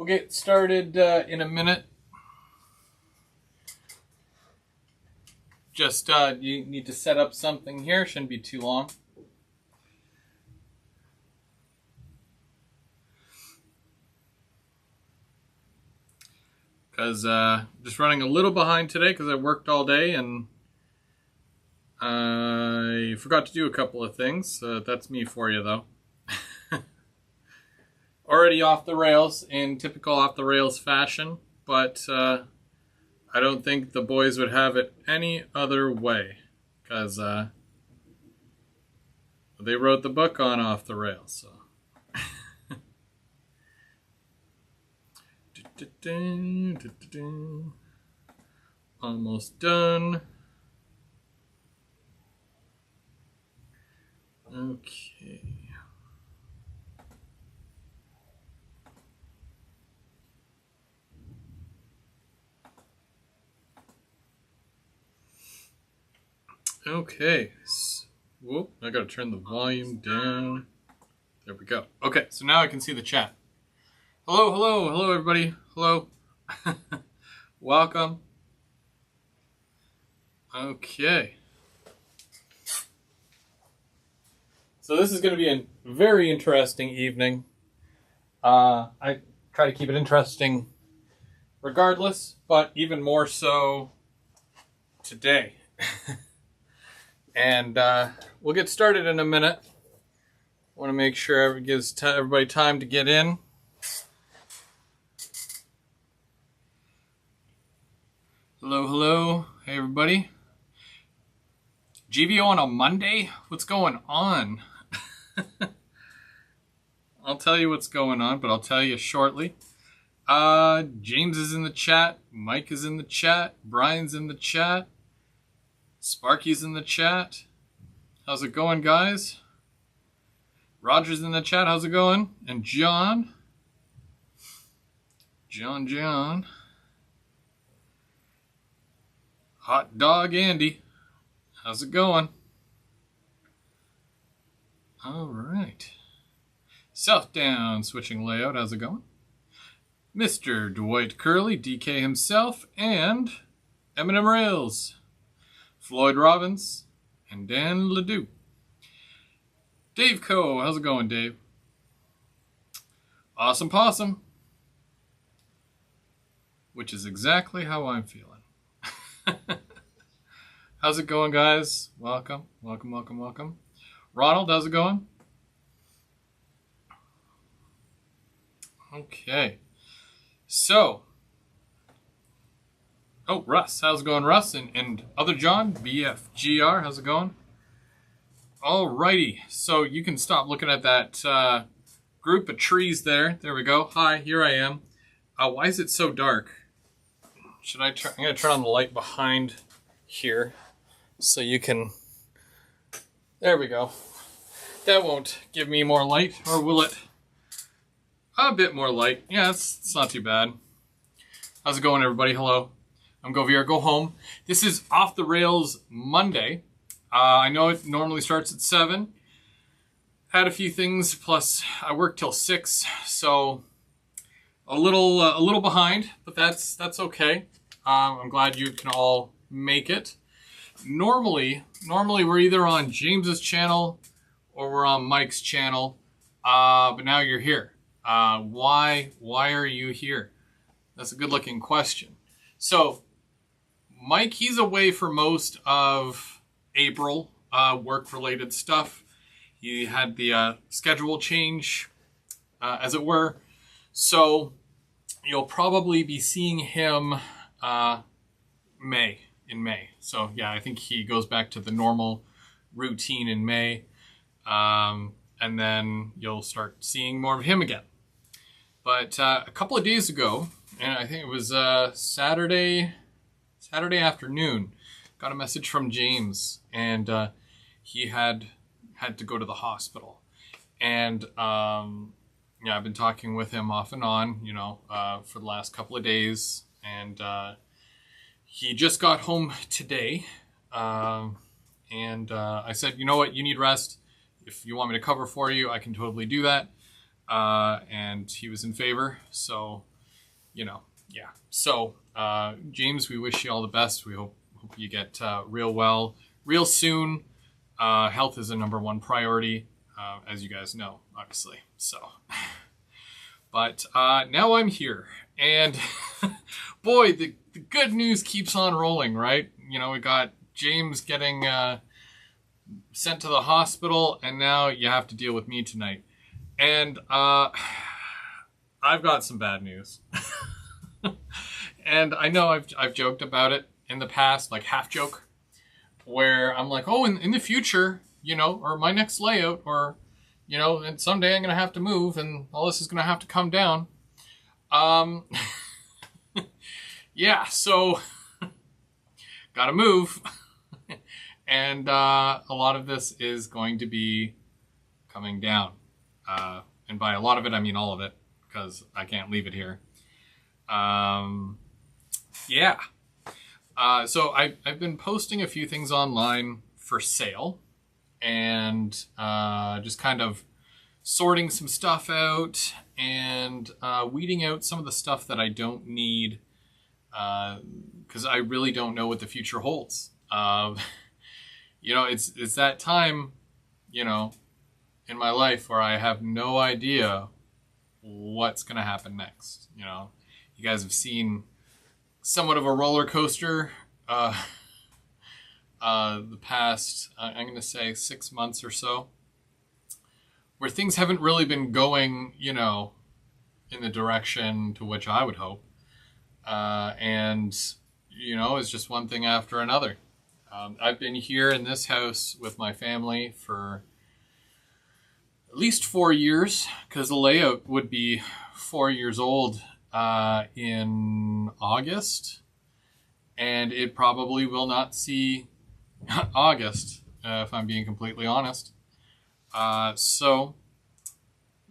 We'll get started in a minute. Just you need to set up something here. Shouldn't be too long. Because just running a little behind today because I worked all day and I forgot to do a couple of things. That's me for you though. Already off the rails in typical off the rails fashion, but I don't think the boys would have it any other way because they wrote the book on off the rails. So. Almost done. Okay. Okay. Whoop, I gotta turn the volume down. There we go. Okay, so now I can see the chat. Hello, hello, hello everybody. Hello. Welcome. Okay. So this is going to be a very interesting evening. I try to keep it interesting regardless, but even more so today. And we'll get started in a minute. I want to make sure it gives everybody time to get in. Hello, hello. Hey, everybody. GVO on a Monday? What's going on? I'll tell you what's going on, but I'll tell you shortly. James is in the chat. Mike is in the chat. Brian's in the chat. Sparky's in the chat. How's it going, guys? Roger's in the chat. How's it going? And John. John. Hot Dog Andy. How's it going? All right. South down, switching layout. How's it going? Mr. Dwight Curley, DK himself, and Eminem Rails. Floyd Robbins, and Dan Ledoux. Dave Coe, how's it going, Dave? Awesome Possum. Which is exactly how I'm feeling. How's it going, guys? Welcome. Ronald, how's it going? Okay. So. Oh, Russ. How's it going, Russ? And other John, BFGR, how's it going? Alrighty. So you can stop looking at that group of trees there. There we go. Hi, here I am. Why is it so dark? Should I turn? I'm going to turn on the light behind here so you can... There we go. That won't give me more light, or will it? A bit more light. Yeah, it's not too bad. How's it going, everybody? Hello. I'm Govier. Go home. This is Off the Rails Monday. I know it normally starts at 7. Had a few things, plus I work till 6, so a little behind, but that's okay. I'm glad you can all make it. Normally we're either on James's channel or we're on Mike's channel, but now you're here. Why are you here? That's a good-looking question. So, Mike, he's away for most of April, work-related stuff. He had the schedule change, as it were. So, you'll probably be seeing him in May. So, yeah, I think he goes back to the normal routine in May. And then you'll start seeing more of him again. But a couple of days ago, and I think it was Saturday afternoon, got a message from James, and he had to go to the hospital. And yeah, I've been talking with him off and on, for the last couple of days, and he just got home today. And I said, you know what, you need rest. If you want me to cover for you, I can totally do that. And he was in favor, so Yeah. So, James, we wish you all the best. We hope you get real well real soon. Health is a #1 priority, as you guys know, obviously. So, but now I'm here, and boy, the good news keeps on rolling, right? We got James getting sent to the hospital, and now you have to deal with me tonight. And I've got some bad news. And I know I've joked about it in the past, like half joke, where I'm like, oh, in the future, or my next layout, or, and someday I'm going to have to move and all this is going to have to come down. Yeah, so gotta move. And a lot of this is going to be coming down. And by a lot of it, I mean all of it, because I can't leave it here. Yeah. So I've been posting a few things online for sale, and just kind of sorting some stuff out and weeding out some of the stuff that I don't need, because I really don't know what the future holds. It's that time, in my life where I have no idea what's going to happen next. You guys have seen somewhat of a roller coaster the past, I'm going to say 6 months or so, where things haven't really been going, in the direction to which I would hope. And, it's just one thing after another. I've been here in this house with my family for at least 4 years, because the layout would be 4 years old in August, and it probably will not see August, if I'm being completely honest. So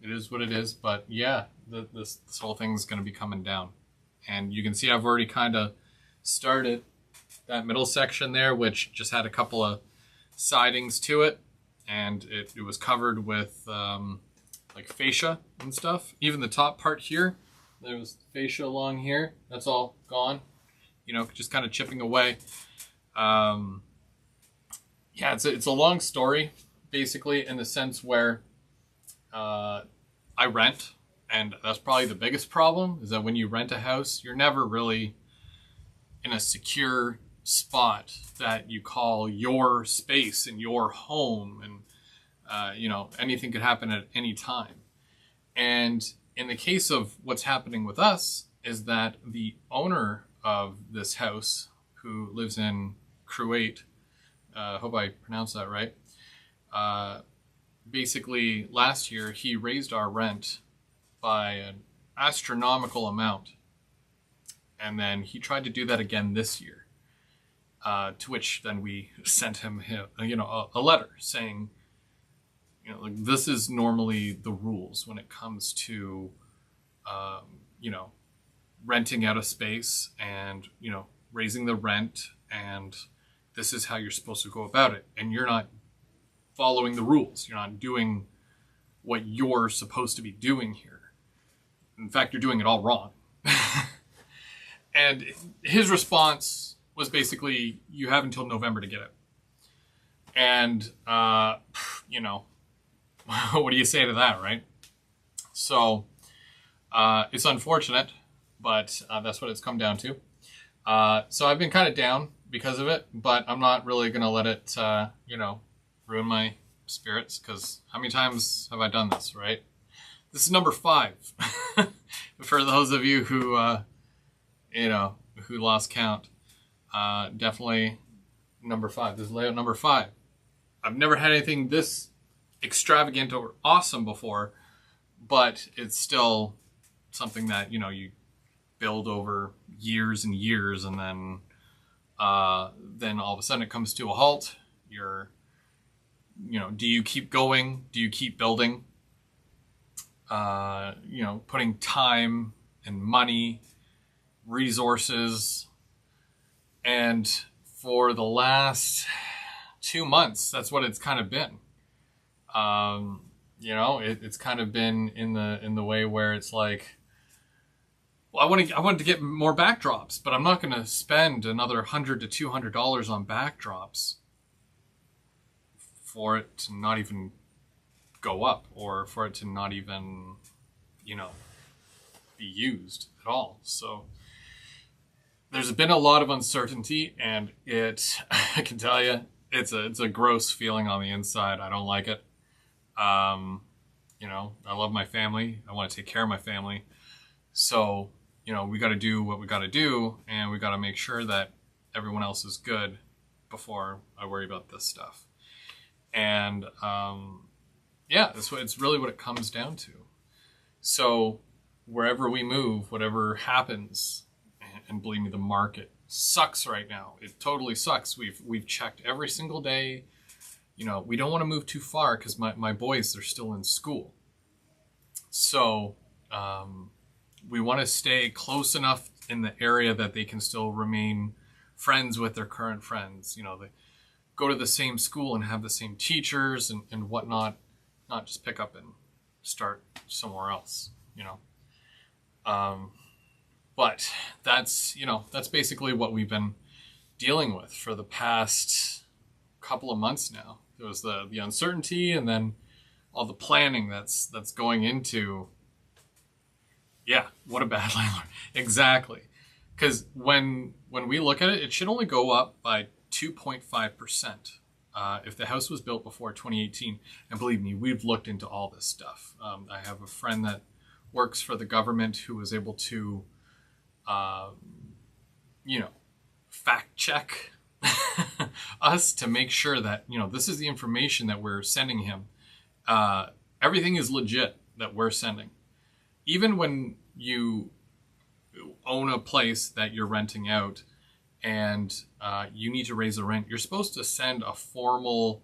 it is what it is, but yeah, this whole thing's going to be coming down. And you can see I've already kind of started that middle section there, which just had a couple of sidings to it, and it was covered with like fascia and stuff. Even the top part here, there was fascia along here. That's all gone, just kind of chipping away. Yeah, it's a long story, basically, in the sense where I rent, and that's probably the biggest problem, is that when you rent a house, you're never really in a secure spot that you call your space and your home, and anything could happen at any time. And in the case of what's happening with us, is that the owner of this house, who lives in Kuwait, hope I pronounced that right, basically last year he raised our rent by an astronomical amount, and then he tried to do that again this year, to which then we sent him a letter saying, this is normally the rules when it comes to renting out a space and raising the rent, and this is how you're supposed to go about it, and you're not following the rules. You're not doing what you're supposed to be doing here. In fact, you're doing it all wrong. And his response was basically, you have until November to get it. And, what do you say to that, right? So, it's unfortunate, but that's what it's come down to. So I've been kind of down because of it, but I'm not really going to let it, ruin my spirits, because how many times have I done this, right? This is number 5. For those of you who, who lost count. Definitely number 5. This is layout number 5. I've never had anything this extravagant or awesome before, but it's still something that, you build over years and years, and then all of a sudden it comes to a halt. You're, do you keep going? Do you keep building? Putting time and money, resources, and for the last 2 months, that's what it's kind of been. It's kind of been in the way where it's like, Well, I wanted to get more backdrops, but I'm not going to spend another $100 to $200 on backdrops for it to not even go up, or for it to not even, you know, be used at all. So there's been a lot of uncertainty, and I can tell you, it's a gross feeling on the inside. I don't like it. You know, I love my family. I want to take care of my family. So, you know, we got to do what we got to do, and we got to make sure that everyone else is good before I worry about this stuff. And yeah, it's really what it comes down to. So wherever we move, whatever happens, and believe me, the market sucks right now. It totally sucks. We've checked every single day. You know, we don't want to move too far because my boys, they're still in school. So we want to stay close enough in the area that they can still remain friends with their current friends. You know, they go to the same school and have the same teachers and whatnot, not just pick up and start somewhere else, you know. But that's basically what we've been dealing with for the past couple of months now. There was the uncertainty, and then all the planning that's going into, yeah, what a bad landlord. Exactly. Because when we look at it, it should only go up by 2.5%. If the house was built before 2018, and believe me, we've looked into all this stuff. I have a friend that works for the government who was able to, you know, fact check us to make sure that, you know, this is the information that we're sending him. Everything is legit that we're sending. Even when you own a place that you're renting out and you need to raise the rent, you're supposed to send a formal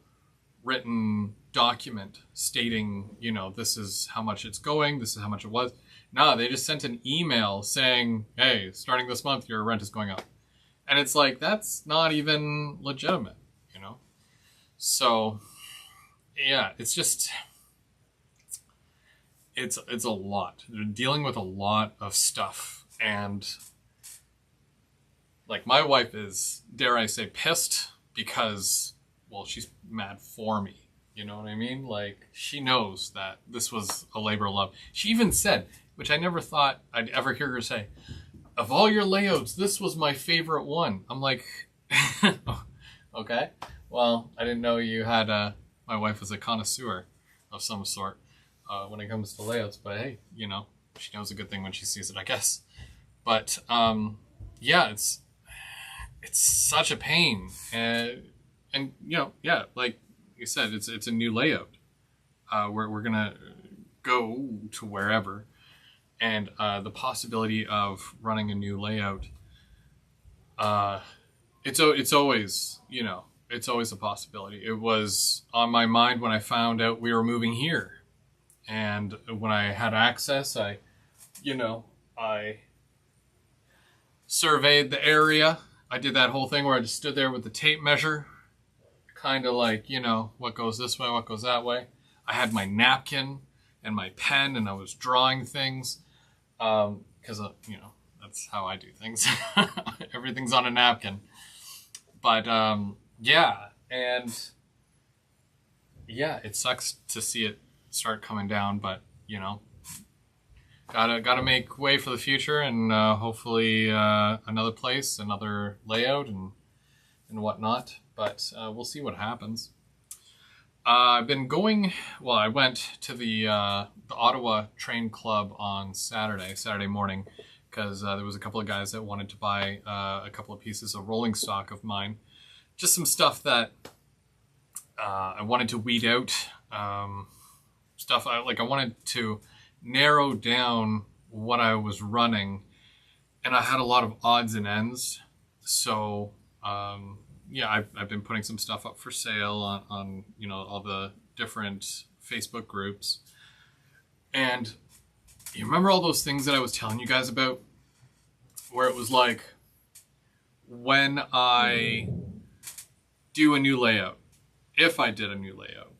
written document stating, you know, this is how much it's going, this is how much it was. No, they just sent an email saying, hey, starting this month, your rent is going up. And it's like, that's not even legitimate, you know? So, yeah, it's just, it's a lot. They're dealing with a lot of stuff. And like, my wife is, dare I say, pissed because, well, she's mad for me. You know what I mean? Like, she knows that this was a labor of love. She even said, which I never thought I'd ever hear her say, of all your layouts, this was my favorite one. I'm like, okay. Well, I didn't know you had, my wife was a connoisseur of some sort when it comes to layouts. But hey, you know, she knows a good thing when she sees it, I guess. But yeah, it's such a pain. And you know, yeah, like you said, it's a new layout. We're going to go to wherever. And the possibility of running a new layout, it's always, you know, it's always a possibility. It was on my mind when I found out we were moving here. And when I had access, I surveyed the area. I did that whole thing where I just stood there with the tape measure, kind of like, you know, what goes this way, what goes that way. I had my napkin and my pen, and I was drawing things. Because, you know, that's how I do things. Everything's on a napkin. But, yeah. And, yeah, it sucks to see it start coming down. But, you know, gotta make way for the future. And hopefully another place, another layout, and whatnot. But we'll see what happens. I've been going, well, I went to the Ottawa Train Club on Saturday morning, because there was a couple of guys that wanted to buy a couple of pieces of rolling stock of mine. Just some stuff that I wanted to weed out. Stuff I wanted to narrow down what I was running, and I had a lot of odds and ends. So, yeah, I've been putting some stuff up for sale on you know, all the different Facebook groups. And you remember all those things that I was telling you guys about? Where it was like, when I do a new layout, if I did a new layout,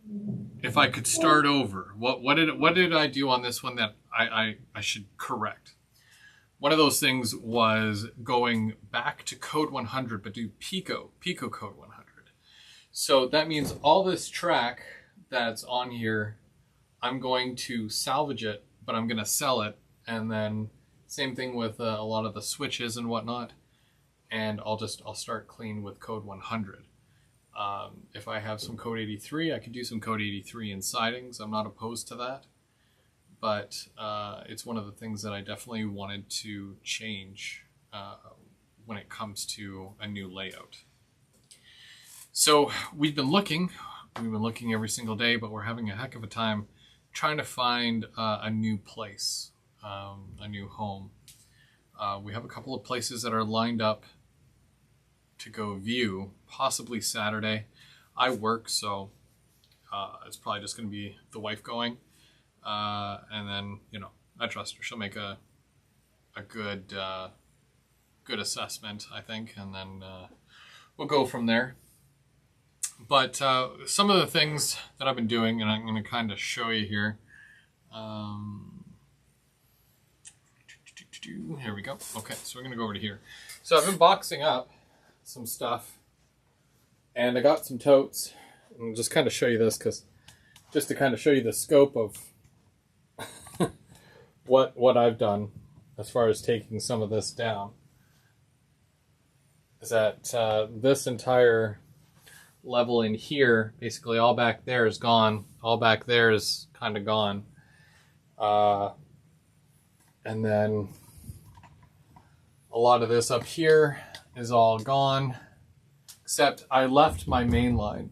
if I could start over, what did I do on this one that I should correct? one of those things was going back to code 100, but do Pico code 100. So that means all this track that's on here, I'm going to salvage it, but I'm going to sell it. And then same thing with a lot of the switches and whatnot. And I'll start clean with code 100. If I have some code 83, I could do some code 83 in sidings. I'm not opposed to that. But it's one of the things that I definitely wanted to change when it comes to a new layout. So we've been looking every single day, but we're having a heck of a time trying to find a new place, a new home. We have a couple of places that are lined up to go view, possibly Saturday. I work, so it's probably just going to be the wife going. And then, I trust her. She'll make a good assessment, I think, and then we'll go from there. But some of the things that I've been doing, and I'm going to kind of show you here. Here we go. Okay, so we're going to go over to here. So I've been boxing up some stuff, and I got some totes. And I'll just kind of show you this, just to kind of show you the scope of what I've done as far as taking some of this down. Is that this entire level in here, basically all back there is gone. All back there is kind of gone. And then a lot of this up here is all gone, except I left my main line.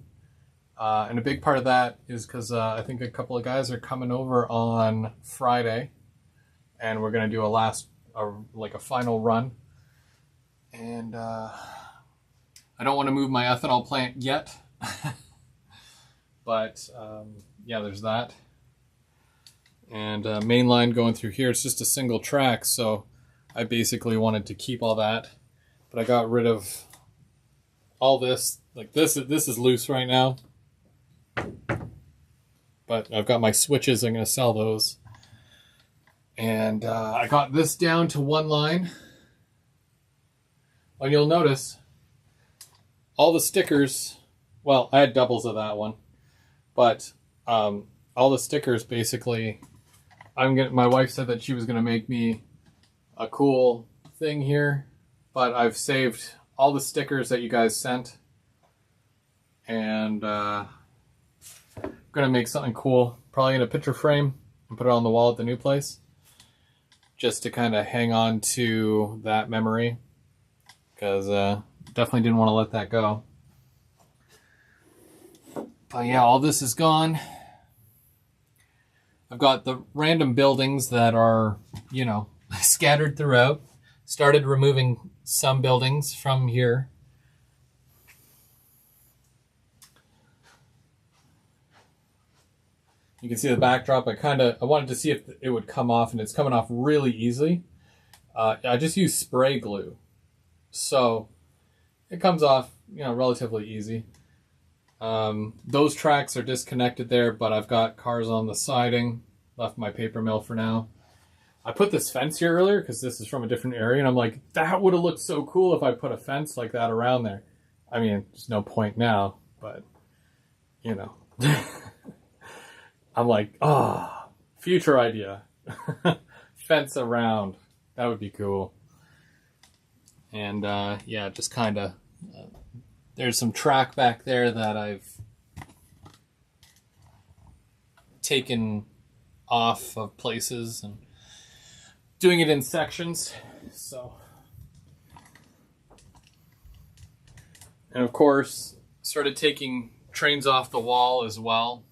And a big part of that is because I think a couple of guys are coming over on Friday, and we're going to do a final run. And I don't want to move my ethanol plant yet, but yeah, there's that. And main line going through here, it's just a single track, so I basically wanted to keep all that, but I got rid of all this. Like this is loose right now, but I've got my switches. I'm going to sell those. And I got this down to one line. And you'll notice all the stickers, well, I had doubles of that one, but all the stickers basically, my wife said that she was going to make me a cool thing here, but I've saved all the stickers that you guys sent, and I'm going to make something cool, probably in a picture frame, and put it on the wall at the new place, just to kind of hang on to that memory, because definitely didn't want to let that go. But yeah, all this is gone. I've got the random buildings that are, scattered throughout. Started removing some buildings from here. You can see the backdrop. I wanted to see if it would come off, and it's coming off really easily. I just use spray glue, so it comes off, relatively easy. Those tracks are disconnected there, but I've got cars on the siding. Left my paper mill for now. I put this fence here earlier because this is from a different area, and I'm like, that would have looked so cool if I put a fence like that around there. I mean, there's no point now, but, I'm like, future idea. Fence around. That would be cool. And, yeah, just kind of, there's some track back there that I've taken off of places and doing it in sections. So, and of course, started taking trains off the wall as well.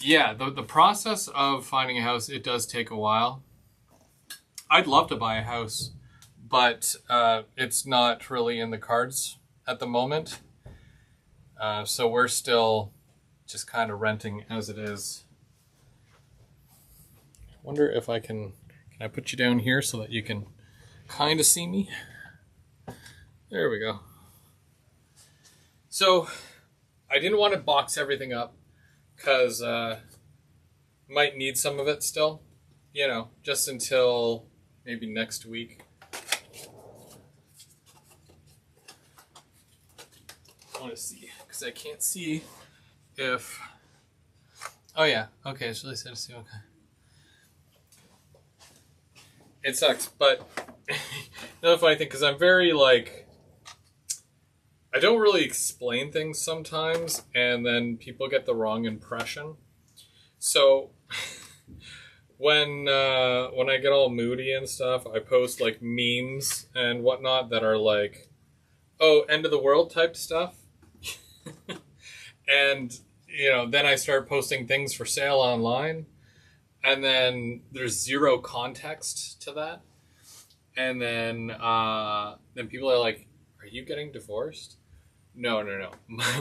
Yeah, the process of finding a house, it does take a while. I'd love to buy a house, but it's not really in the cards at the moment. So we're still just kind of renting as it is. I wonder if can I put you down here so that you can kind of see me? There we go. So I didn't want to box everything up. because might need some of it still, you know, just until maybe next week. I want to see, because I can't see if... Oh yeah, okay, it's really sad to see, okay. It sucks, but another funny thing, because I'm very, like, I don't really explain things sometimes, and then people get the wrong impression. So, when I get all moody and stuff, I post, like, memes and whatnot that are, like, oh, end of the world type stuff. And, you know, then I start posting things for sale online, and then there's zero context to that. And then people are like, are you getting divorced? No.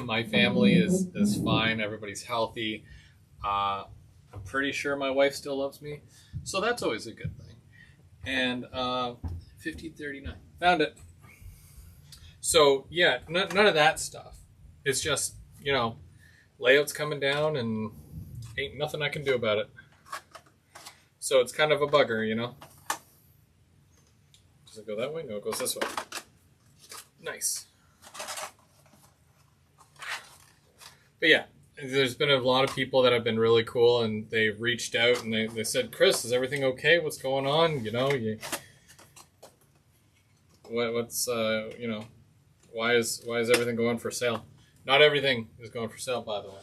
My family is fine. Everybody's healthy. I'm pretty sure my wife still loves me. So that's always a good thing. And 5039. Found it. So, yeah, none of that stuff. It's just, you know, layout's coming down and ain't nothing I can do about it. So it's kind of a bugger, you know? Does it go that way? No, it goes this way. Nice. But yeah, there's been a lot of people that have been really cool, and they've reached out and they said, Chris, is everything okay? What's going on? You know, what's you know, why is everything going for sale? Not everything is going for sale, by the way.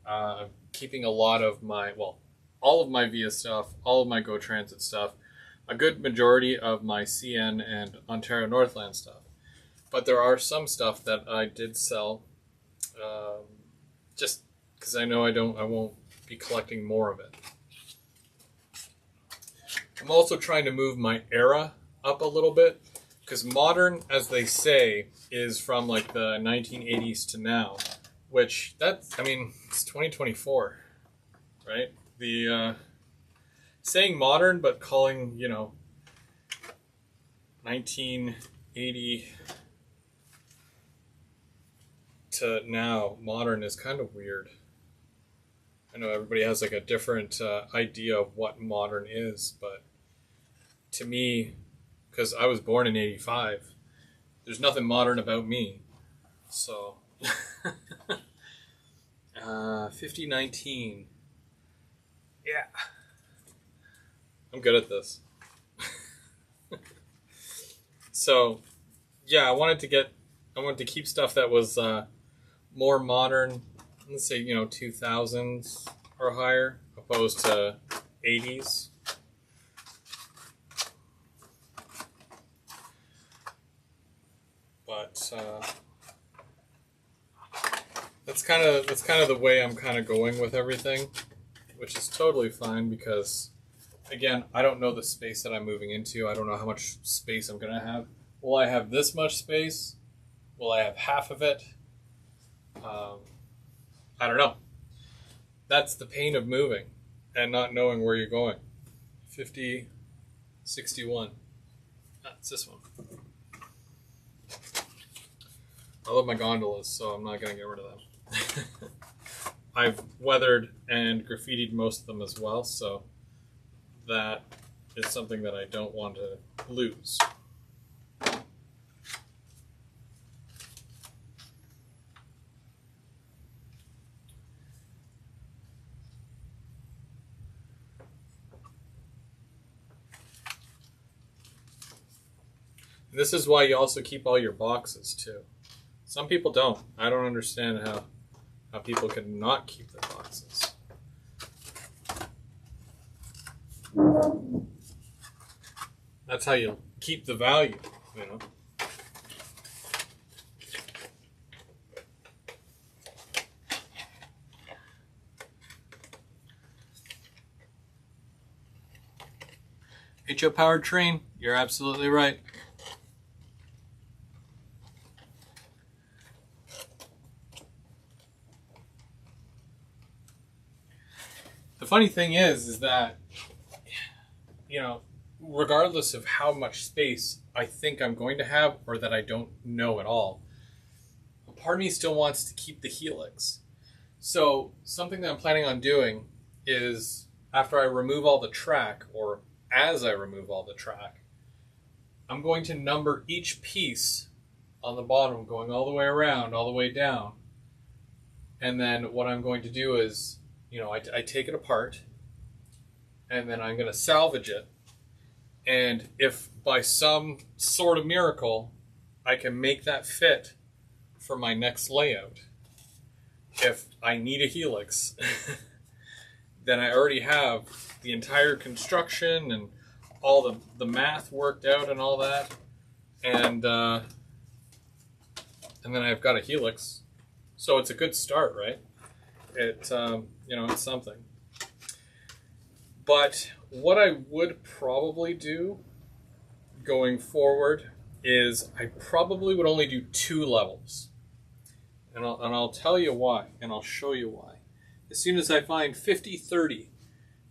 I'm keeping a lot of my, well, all of my VIA stuff, all of my Go Transit stuff, a good majority of my CN and Ontario Northland stuff. But there are some stuff that I did sell, just because I know I won't be collecting more of it. I'm also trying to move my era up a little bit, because modern, as they say, is from like the 1980s to now, which that's, I mean, it's 2024, right? The saying modern, but calling, you know, 1980 to now modern is kind of weird. I know everybody has like a different idea of what modern is, but to me, because I was born in 85, there's nothing modern about me. So 5019. Yeah. I'm good at this. So, yeah, I wanted to keep stuff that was more modern, let's say, you know, 2000s or higher, opposed to 80s. But that's kind of the way I'm kind of going with everything, which is totally fine because, again, I don't know the space that I'm moving into. I don't know how much space I'm going to have. Will I have this much space? Will I have half of it? I don't know. That's the pain of moving and not knowing where you're going. 5061. It's this one. I love my gondolas, so I'm not going to get rid of them. I've weathered and graffitied most of them as well, so that is something that I don't want to lose. This is why you also keep all your boxes too. Some people don't. I don't understand how people can not keep their boxes. That's how you keep the value, you know. HO powered train, you're absolutely right. The funny thing is that, you know, regardless of how much space I think I'm going to have or that I don't know at all, a part of me still wants to keep the Helix. So something that I'm planning on doing is after I remove all the track, or as I remove all the track, I'm going to number each piece on the bottom, going all the way around, all the way down. And then what I'm going to do is, I take it apart, and then I'm going to salvage it. And if by some sort of miracle, I can make that fit for my next layout, if I need a helix, then I already have the entire construction and all the math worked out and all that. And then I've got a helix. So it's a good start, right? It's something. But what I would probably do going forward is I probably would only do 2 levels. And I'll tell you why, and I'll show you why. As soon as I find 50-30,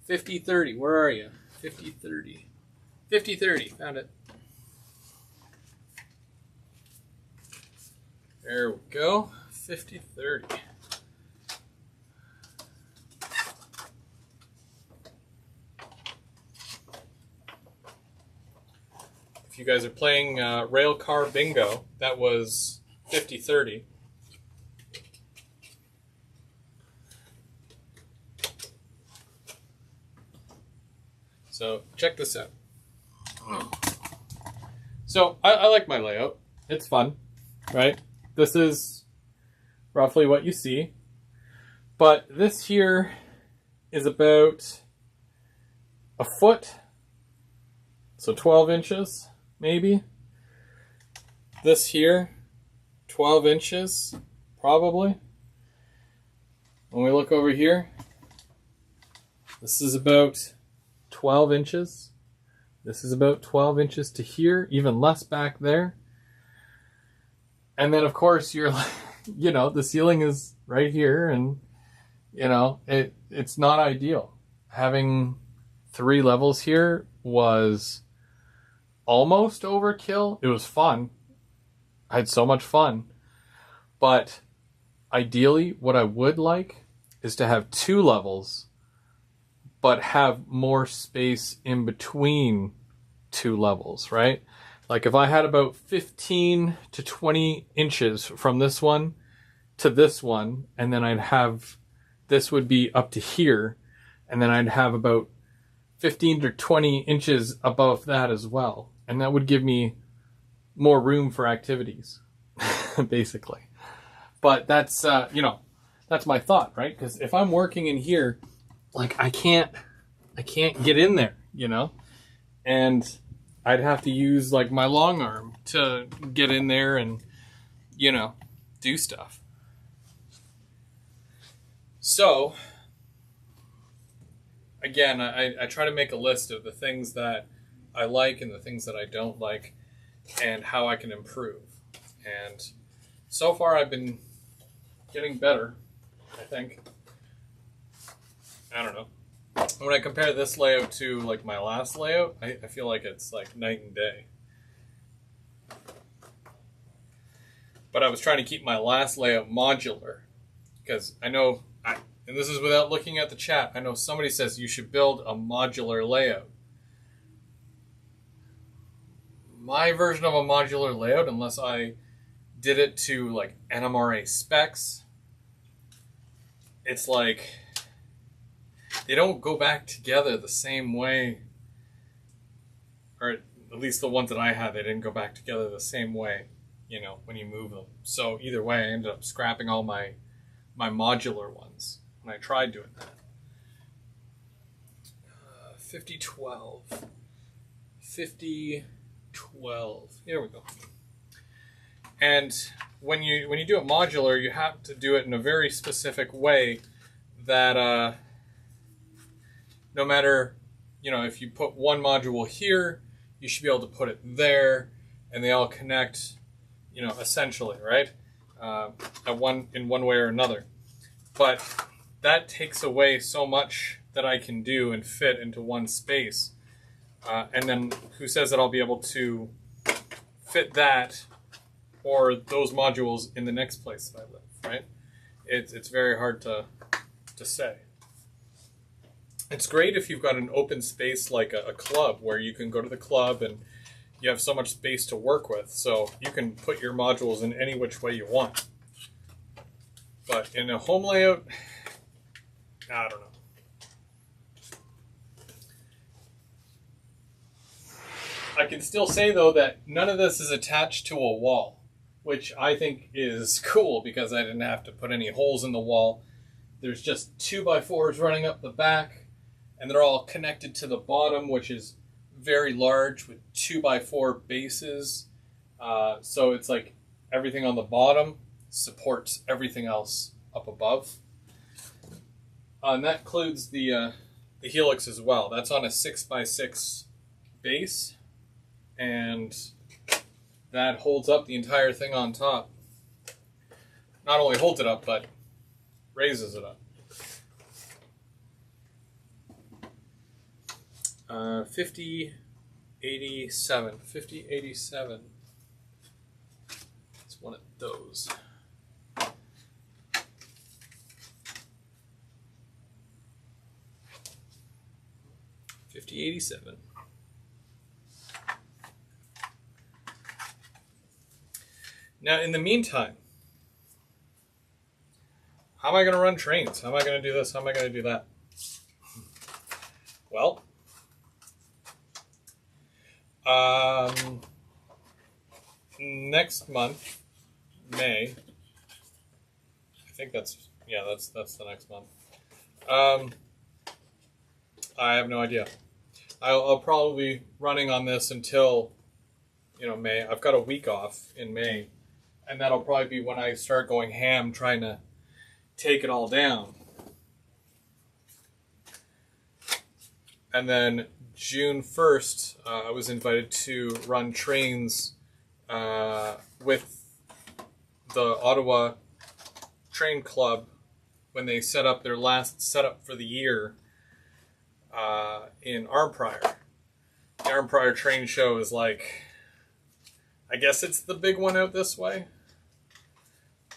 50-30, where are you? 50-30, 50-30, found it. There we go, 50-30. If you guys are playing Railcar Bingo, that was 50-30. So check this out. So I like my layout. It's fun, right? This is roughly what you see. But this here is about a foot. So 12 inches, maybe. This here, 12 inches, probably. When we look over here, this is about 12 inches. This is about 12 inches to here, even less back there. And then, of course, you're, the ceiling is right here, and, it's not ideal. Having 3 levels here was almost overkill. It was fun. I had so much fun. But ideally, what I would like is to have 2 levels, but have more space in between 2 levels, right? Like if I had about 15 to 20 inches from this one to this one, and then I'd have, this would be up to here, and then I'd have about 15 to 20 inches above that as well. And that would give me more room for activities, basically. But that's, that's my thought, right? Because if I'm working in here, like I can't get in there, and I'd have to use like my long arm to get in there and, do stuff. So again, I try to make a list of the things that I like and the things that I don't like and how I can improve. And so far I've been getting better, I think. I don't know. When I compare this layout to like my last layout, I feel like it's like night and day. But I was trying to keep my last layout modular because I know, and this is without looking at the chat, I know somebody says you should build a modular layout. My version of a modular layout, unless I did it to like NMRA specs, it's like they don't go back together the same way, or at least the ones that I had, they didn't go back together the same way, when you move them. So either way, I ended up scrapping all my modular ones when I tried doing that. 50-12. 50-12. Here we go. And when you do it modular, you have to do it in a very specific way that no matter, if you put one module here, you should be able to put it there, and they all connect, essentially, right? In one way or another. But that takes away so much that I can do and fit into one space. And then who says that I'll be able to fit that or those modules in the next place that I live, right? it's very hard to say. It's great if you've got an open space like a club where you can go to the club and you have so much space to work with, so you can put your modules in any which way you want. But in a home layout, I don't know. I can still say, though, that none of this is attached to a wall, which I think is cool because I didn't have to put any holes in the wall. There's just 2x4s running up the back, and they're all connected to the bottom, which is very large with 2x4 bases. So it's like everything on the bottom supports everything else up above. And that includes the helix as well. That's on a 6x6 base, and that holds up the entire thing on top. Not only holds it up, but raises it up. 5087. 5087. It's one of those. $50.87. Now, in the meantime, how am I going to run trains? How am I going to do this? How am I going to do that? Well, next month, May, I think that's the next month. I have no idea. I'll probably be running on this until, May. I've got a week off in May, and that'll probably be when I start going ham trying to take it all down. And then June 1st, I was invited to run trains with the Ottawa Train Club when they set up their last setup for the year in Arnprior. The Arnprior train show is like, I guess it's the big one out this way.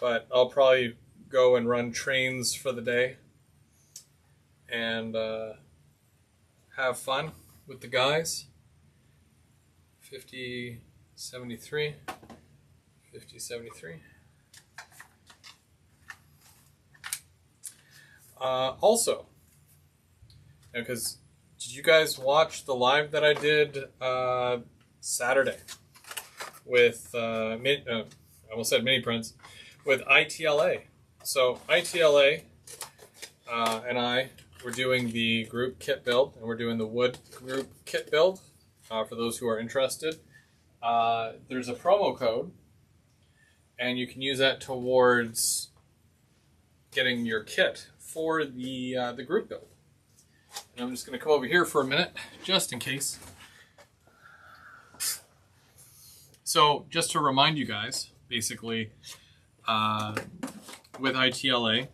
But I'll probably go and run trains for the day and have fun with the guys. 5073. 5073. Also, because did you guys watch the live that I did Saturday with I almost said Mini Prince, with ITLA? So ITLA and I were doing the group kit build, and we're doing the wood group kit build for those who are interested. There's a promo code, and you can use that towards getting your kit for the group build. And I'm just going to come over here for a minute, just in case. So just to remind you guys, basically, with ITLA,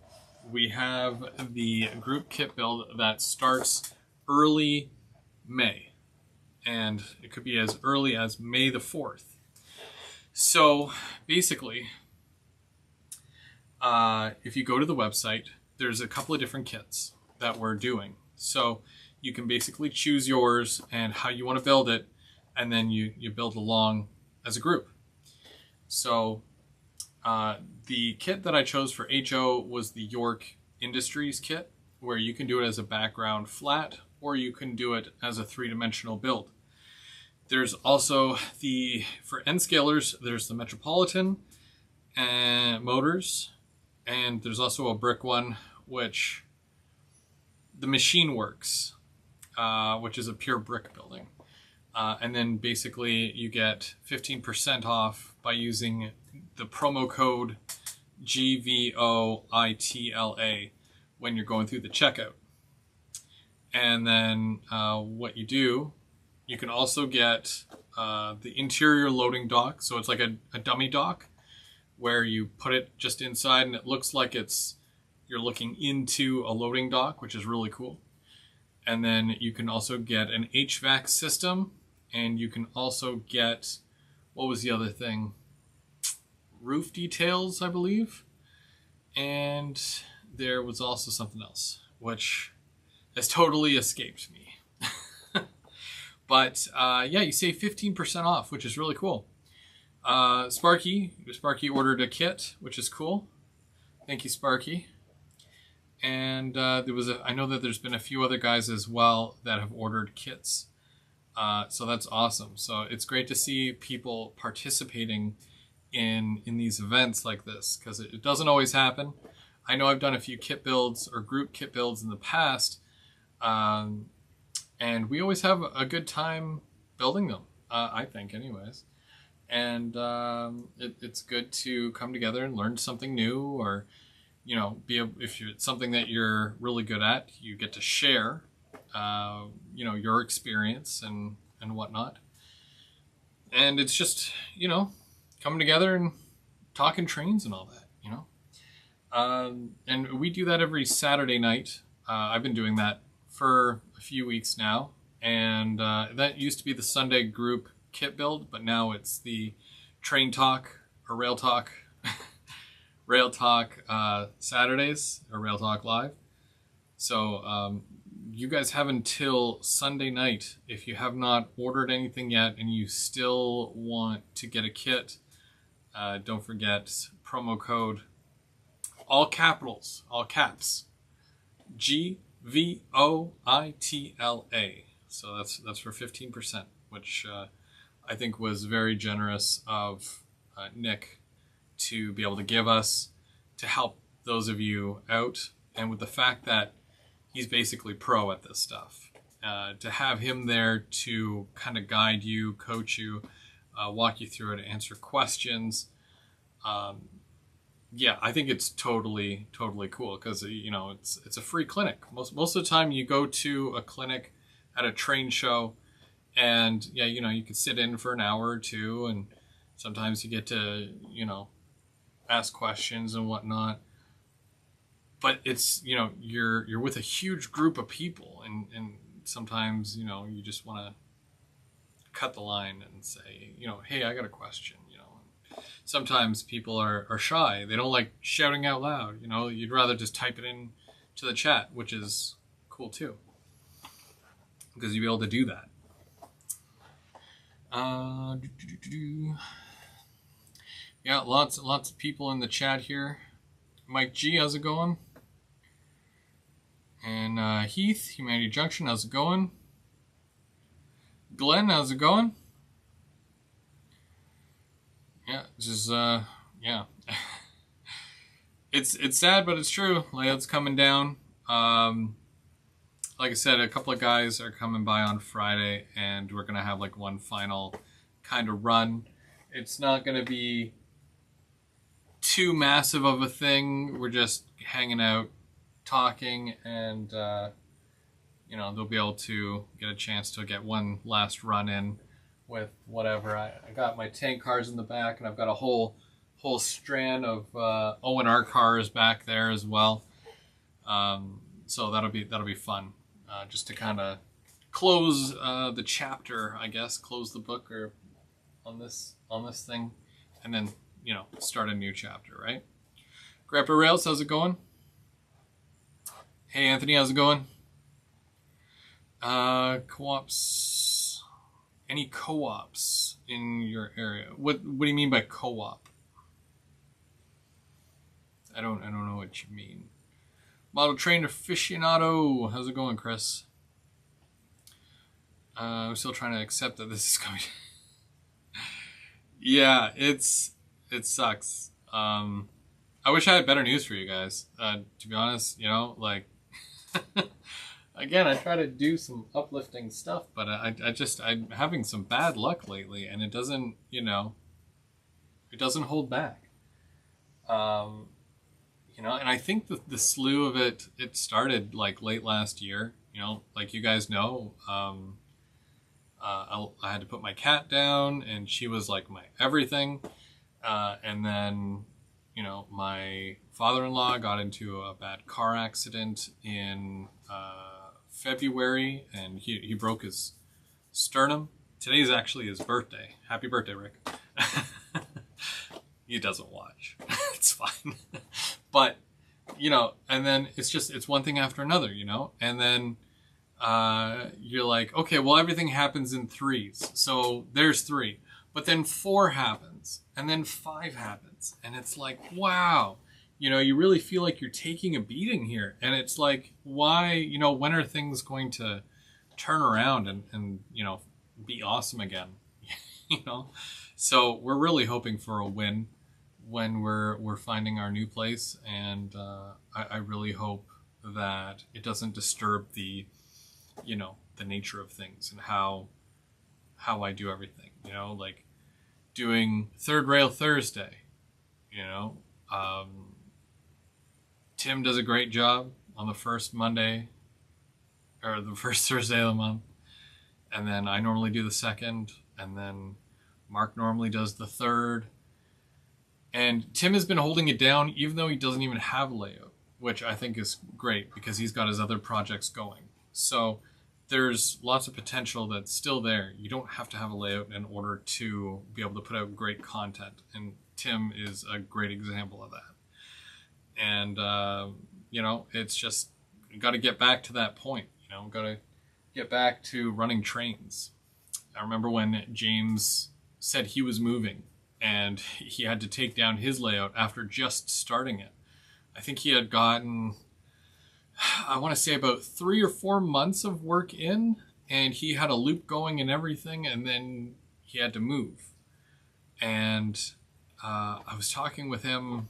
we have the group kit build that starts early May. And it could be as early as May the 4th. So basically, if you go to the website, there's a couple of different kits that we're doing. So you can basically choose yours and how you want to build it, and then you build along as a group. So the kit that I chose for HO was the York Industries kit, where you can do it as a background flat, or you can do it as a 3-dimensional build. There's also for N scalers, there's the Metropolitan and motors, and there's also a brick one, which the Machine Works, which is a pure brick building. And then basically you get 15% off by using the promo code GVOITLA when you're going through the checkout. And then what you do, you can also get the interior loading dock. So it's like a dummy dock where you put it just inside and it looks like you're looking into a loading dock, which is really cool. And then you can also get an HVAC system, and you can also get, what was the other thing? Roof details, I believe. And there was also something else, which has totally escaped me. But yeah, you save 15% off, which is really cool. Sparky ordered a kit, which is cool. Thank you, Sparky. And I know that there's been a few other guys as well that have ordered kits. So that's awesome. So it's great to see people participating in these events like this, because it doesn't always happen. I know I've done a few kit builds or group kit builds in the past, and we always have a good time building them, I think anyways. And it's good to come together and learn something new, or if it's something that you're really good at, you get to share your experience and whatnot. And it's just coming together and talking trains and all that. And we do that every Saturday night. I've been doing that for a few weeks now, and that used to be the Sunday group kit build, but now it's the train talk or rail talk Saturdays, or Rail Talk Live. So you guys have until Sunday night. If you have not ordered anything yet and you still want to get a kit, don't forget promo code, all capitals, all caps, GVOITLA. So that's for 15%, which I think was very generous of Nick to be able to give us, to help those of you out. And with the fact that he's basically pro at this stuff, to have him there to kind of guide you, coach you, walk you through it, answer questions. Yeah, I think it's totally cool, because it's a free clinic. Most of the time you go to a clinic at a train show, and yeah, you can sit in for an hour or two, and sometimes you get to ask questions and whatnot. But it's you're with a huge group of people, and sometimes you just want to cut the line and say hey, I got a question. Sometimes people are shy. They don't like shouting out loud. You'd rather just type it in to the chat, which is cool too, because you'll be able to do that. Yeah, lots of people in the chat here. Mike G, how's it going? And Heath, Humanity Junction, how's it going? Glenn, how's it going? Yeah, just yeah. It's sad, but it's true. Layout's coming down. Like I said, a couple of guys are coming by on Friday, and we're gonna have like one final kind of run. It's not gonna be too massive of a thing. We're just hanging out, talking, and they'll be able to get a chance to get one last run in with whatever. I got my tank cars in the back, and I've got a whole strand of O&R cars back there as well. So that'll be fun, just to kind of close the chapter, I guess, close the book or on this thing, and then start a new chapter, right? Grandpa Rails, how's it going? Hey Anthony, how's it going? Co-ops. Any co-ops in your area? What do you mean by co-op? I don't know what you mean. Model train aficionado, how's it going, Chris? I'm still trying to accept that this is coming. Yeah, it sucks. I wish I had better news for you guys. To be honest, again, I try to do some uplifting stuff, but I'm having some bad luck lately, and it doesn't, it doesn't hold back. And I think the slew of it started like late last year. Like you guys know, I had to put my cat down, and she was like my everything. And then, my father-in-law got into a bad car accident in February, and he broke his sternum. Today's actually his birthday. Happy birthday, Rick. He doesn't watch. It's fine. But, you know, and then it's one thing after another, you know, and then you're like, okay, well, everything happens in threes. So there's three, but then four happens and then five happens. And it's like, wow, you know, you really feel like you're taking a beating here. And it's like, why, you know, when are things going to turn around and you know, be awesome again? You know, so we're really hoping for a win when we're finding our new place, and I really hope that it doesn't disturb the, you know, the nature of things and how I do everything. You know, like doing Third Rail Thursday. You know, Tim does a great job on the first Monday or the first Thursday of the month, and then I normally do the second, and then Mark normally does the third. And Tim has been holding it down even though he doesn't even have a layout, which I think is great because he's got his other projects going. So there's lots of potential that's still there. You don't have to have a layout in order to be able to put out great content. And Tim is a great example of that. And, you know, it's just, you got to get back to that point. You know, got to get back to running trains. I remember when James said he was moving and he had to take down his layout after just starting it. I think he had gotten, I want to say about 3 or 4 months of work in, and he had a loop going and everything, and then he had to move. And I was talking with him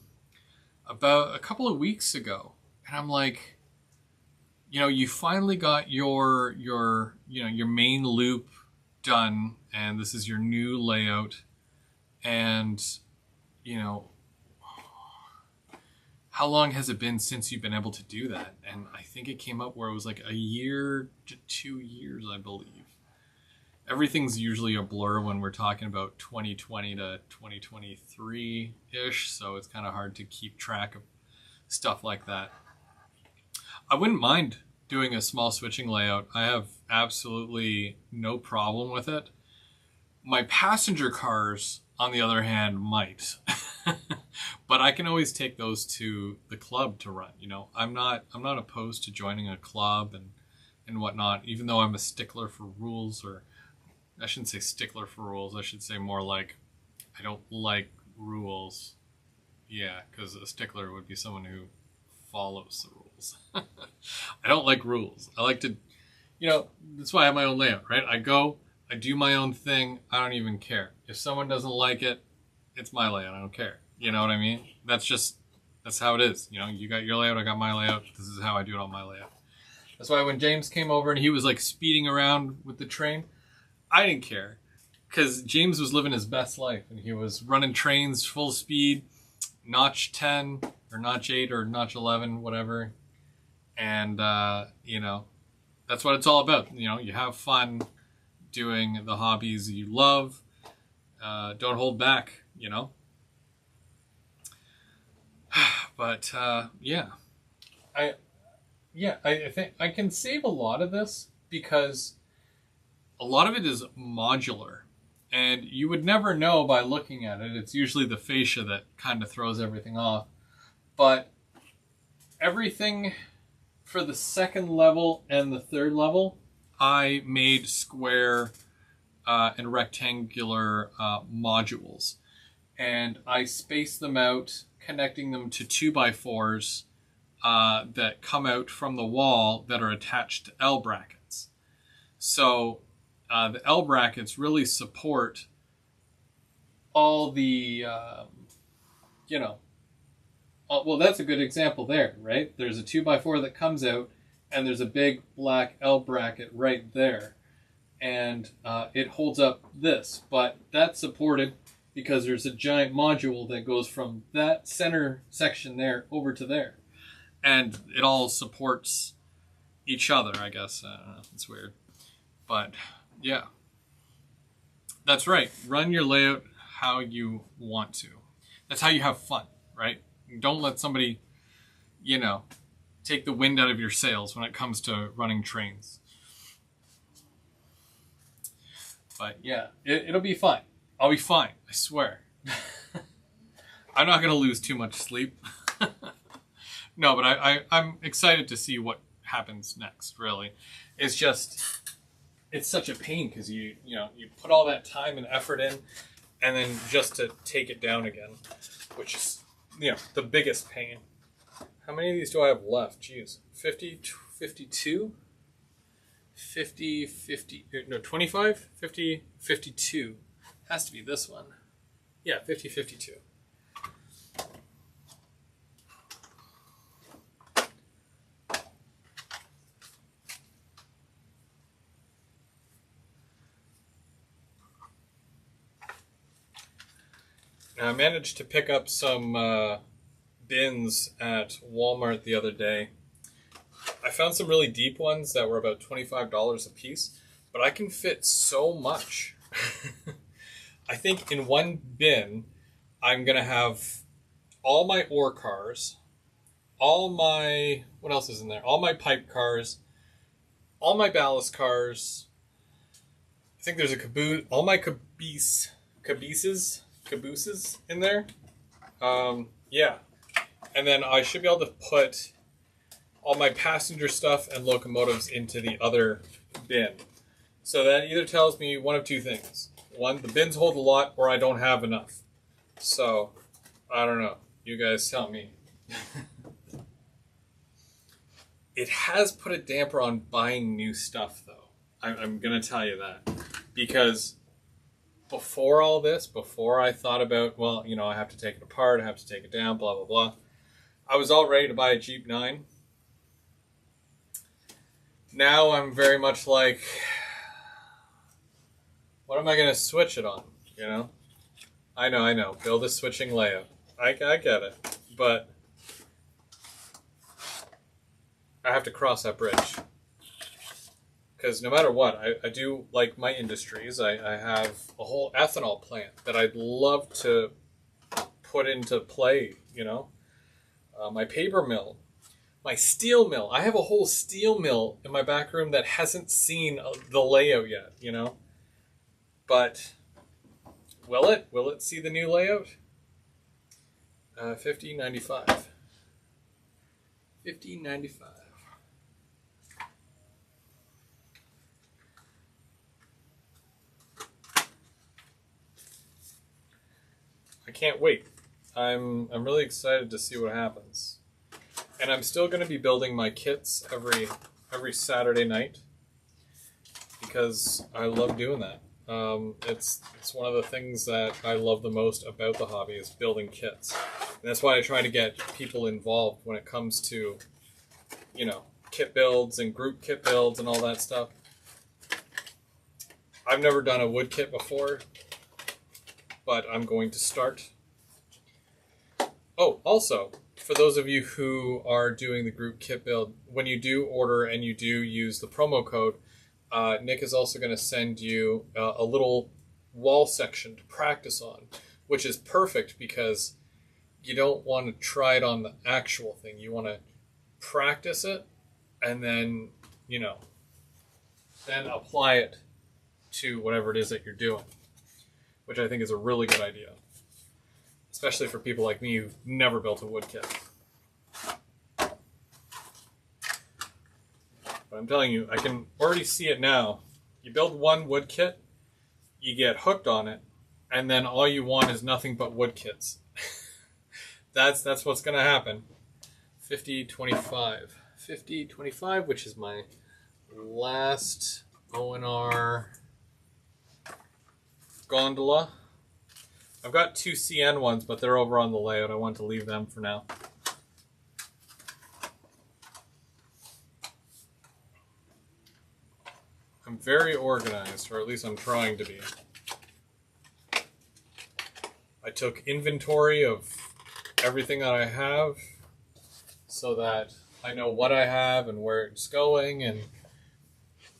about a couple of weeks ago, and I'm like, you know, you finally got your you know, your main loop done, and this is your new layout. And, you know, how long has it been since you've been able to do that? And I think it came up where it was like a year to 2 years, I believe. Everything's usually a blur when we're talking about 2020 to 2023-ish, so it's kind of hard to keep track of stuff like that. I wouldn't mind doing a small switching layout. I have absolutely no problem with it. My passenger cars, on the other hand, might. But I can always take those to the club to run. You know, I'm not opposed to joining a club and whatnot, even though I'm a stickler for rules, or I shouldn't say stickler for rules. I should say more like I don't like rules. Yeah, because a stickler would be someone who follows the rules. I don't like rules. I like to, you know, that's why I have my own layout, right? I go, I do my own thing. I don't even care. If someone doesn't like it, it's my layout. I don't care. You know what I mean? That's how it is. You know, you got your layout, I got my layout. This is how I do it on my layout. That's why when James came over and he was like speeding around with the train, I didn't care, because James was living his best life and he was running trains full speed, notch 10 or notch 8 or notch 11, whatever. And, you know, that's what it's all about. You know, you have fun doing the hobbies you love. Don't hold back, you know. But yeah, I think I can save a lot of this because a lot of it is modular, and you would never know by looking at it. It's usually the fascia that kind of throws everything off. But everything for the second level and the third level, I made square and rectangular modules, and I spaced them out, connecting them to 2x4s that come out from the wall that are attached to L brackets. So the L brackets really support all the, you know, well, that's a good example there, right? There's a 2x4 that comes out, and there's a big black L bracket right there. And it holds up this, but that's supported because there's a giant module that goes from that center section there over to there. And it all supports each other, I guess. I don't know, it's weird. But yeah, that's right. Run your layout how you want to. That's how you have fun, right? Don't let somebody, you know, take the wind out of your sails when it comes to running trains. But yeah, it'll be fine. I'll be fine, I swear. I'm not going to lose too much sleep. No, but I'm excited to see what happens next, really. It's just, it's such a pain because you put all that time and effort in, and then just to take it down again, which is, the biggest pain. How many of these do I have left? Jeez. 50, 52? 50, 50, no, 25? 50, 52. Has to be this one. Yeah, 50, 52. Now, I managed to pick up some bins at Walmart the other day. I found some really deep ones that were about $25 a piece, but I can fit so much. I think in one bin, I'm going to have all my ore cars, all my, what else is in there? All my pipe cars, all my ballast cars. I think there's a caboose, all my cabooses in there. Yeah. And then I should be able to put all my passenger stuff and locomotives into the other bin. So that either tells me one of two things. One, the bins hold a lot, or I don't have enough. So, I don't know. You guys tell me. It has put a damper on buying new stuff, though. I'm going to tell you that. Because before all this, before I thought about, well, I have to take it apart, I have to take it down, blah, blah, blah. I was all ready to buy a Jeep 9. Now I'm very much like, what am I going to switch it on, I know. Build a switching layout. I get it. But I have to cross that bridge. Because no matter what, I do like my industries. I have a whole ethanol plant that I'd love to put into play, my paper mill, my steel mill. I have a whole steel mill in my back room that hasn't seen the layout yet, But will it? Will it see the new layout? 1595. 1595. I can't wait. I'm really excited to see what happens. And I'm still going to be building my kits every Saturday night because I love doing that. It's one of the things that I love the most about the hobby is building kits. And that's why I try to get people involved when it comes to, kit builds and group kit builds and all that stuff. I've never done a wood kit before, but I'm going to start. Oh, also, for those of you who are doing the group kit build, when you do order and you do use the promo code, Nick is also going to send you a little wall section to practice on, which is perfect because you don't want to try it on the actual thing. You want to practice it and then, then apply it to whatever it is that you're doing, which I think is a really good idea, especially for people like me who've never built a wood kit. But I'm telling you, I can already see it now. You build one wood kit, you get hooked on it, and then all you want is nothing but wood kits. That's what's going to happen. 5025. 5025, which is my last ONR gondola. I've got two CN ones, but they're over on the layout. I want to leave them for now. I'm very organized, or at least I'm trying to be. I took inventory of everything that I have so that I know what I have and where it's going and,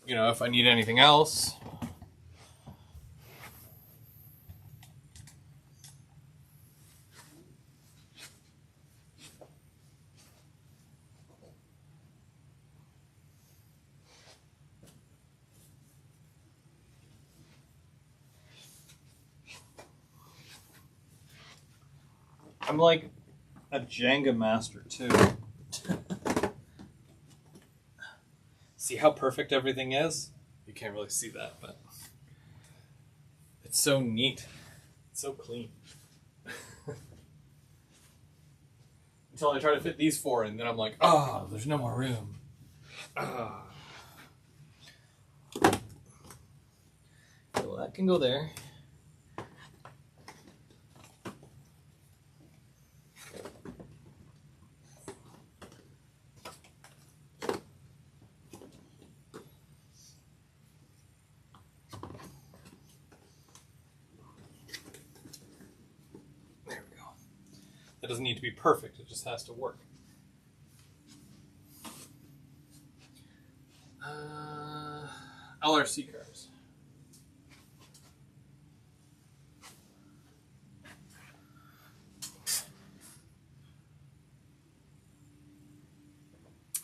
if I need anything else. I'm like a Jenga master too. See how perfect everything is? You can't really see that, but it's so neat. It's so clean. Until I try to fit these 4 in, then I'm like, oh, there's no more room. Ah. Well, that can go there. It doesn't need to be perfect, it just has to work. LRC cars.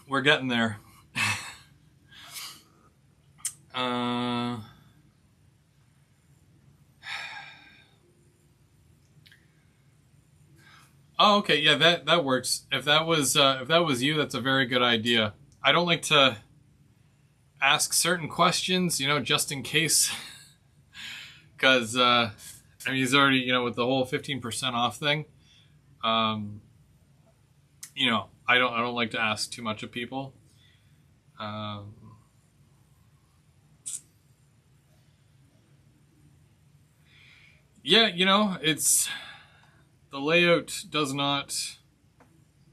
We're getting there. Oh, okay, yeah, that works. If that was you, that's a very good idea. I don't like to ask certain questions, you know, just in case, because I mean, he's already, you know, with the whole 15% off thing. You know, I don't like to ask too much of people. Yeah, you know, it's the layout does not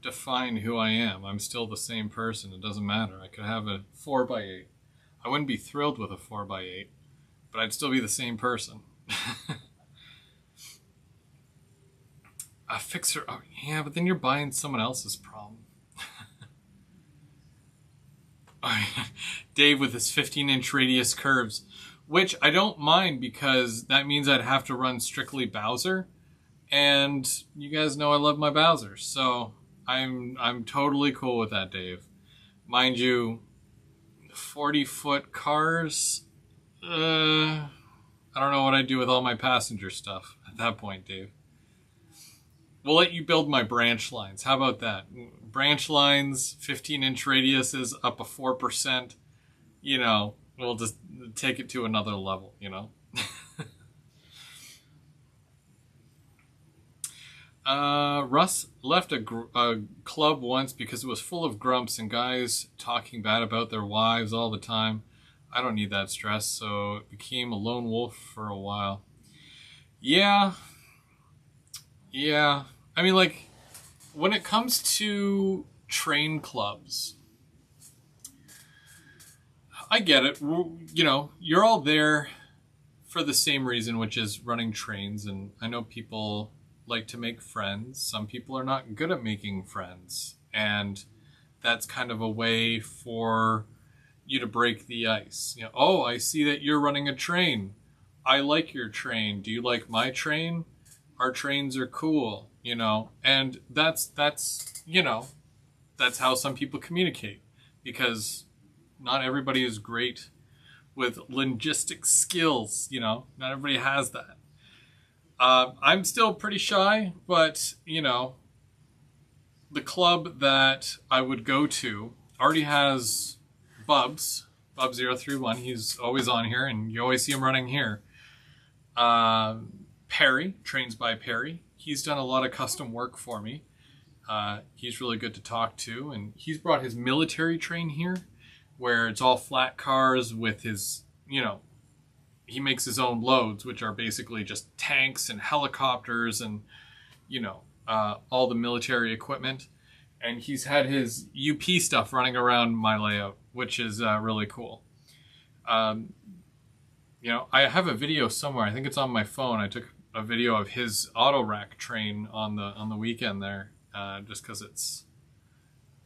define who I am. I'm still the same person. It doesn't matter. I could have a 4x8. I wouldn't be thrilled with a 4x8, but I'd still be the same person. A fixer. Oh, yeah, but then you're buying someone else's problem. Dave with his 15-inch radius curves, which I don't mind because that means I'd have to run strictly Bowser. And you guys know I love my Bowser, so I'm totally cool with that, Dave. Mind you, 40-foot cars, I don't know what I'd do with all my passenger stuff at that point, Dave. We'll let you build my branch lines. How about that? Branch lines, 15-inch radiuses, up a 4%. You know, we'll just take it to another level, you know? Russ left a club once because it was full of grumps and guys talking bad about their wives all the time. I don't need that stress, so it became a lone wolf for a while. Yeah. I mean, like, when it comes to train clubs, I get it. You know, you're all there for the same reason, which is running trains, and I know people like to make friends. Some people are not good at making friends, and that's kind of a way for you to break the ice. You know, oh, I see that you're running a train. I like your train. Do you like my train? Our trains are cool, you know, and that's you know, that's how some people communicate, because not everybody is great with linguistic skills, you know, not everybody has that. I'm still pretty shy, but, you know, the club that I would go to already has Bub031. He's always on here, and you always see him running here. Perry, Trains by Perry. He's done a lot of custom work for me. He's really good to talk to, and he's brought his military train here, where it's all flat cars with his, you know, he makes his own loads, which are basically just tanks and helicopters and, you know, all the military equipment. And he's had his UP stuff running around my layout, which is really cool. You know, I have a video somewhere. I think it's on my phone. I took a video of his auto rack train on the weekend there, just because it's,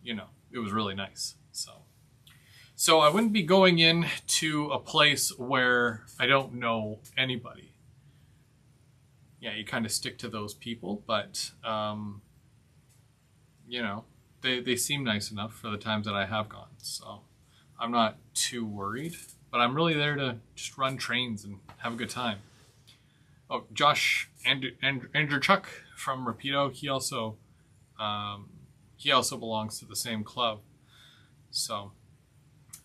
you know, it was really nice. So I wouldn't be going in to a place where I don't know anybody. Yeah, you kind of stick to those people, but you know, they seem nice enough for the times that I have gone. So I'm not too worried, but I'm really there to just run trains and have a good time. Oh, Josh Andrew Chuck from Rapido, he also belongs to the same club. So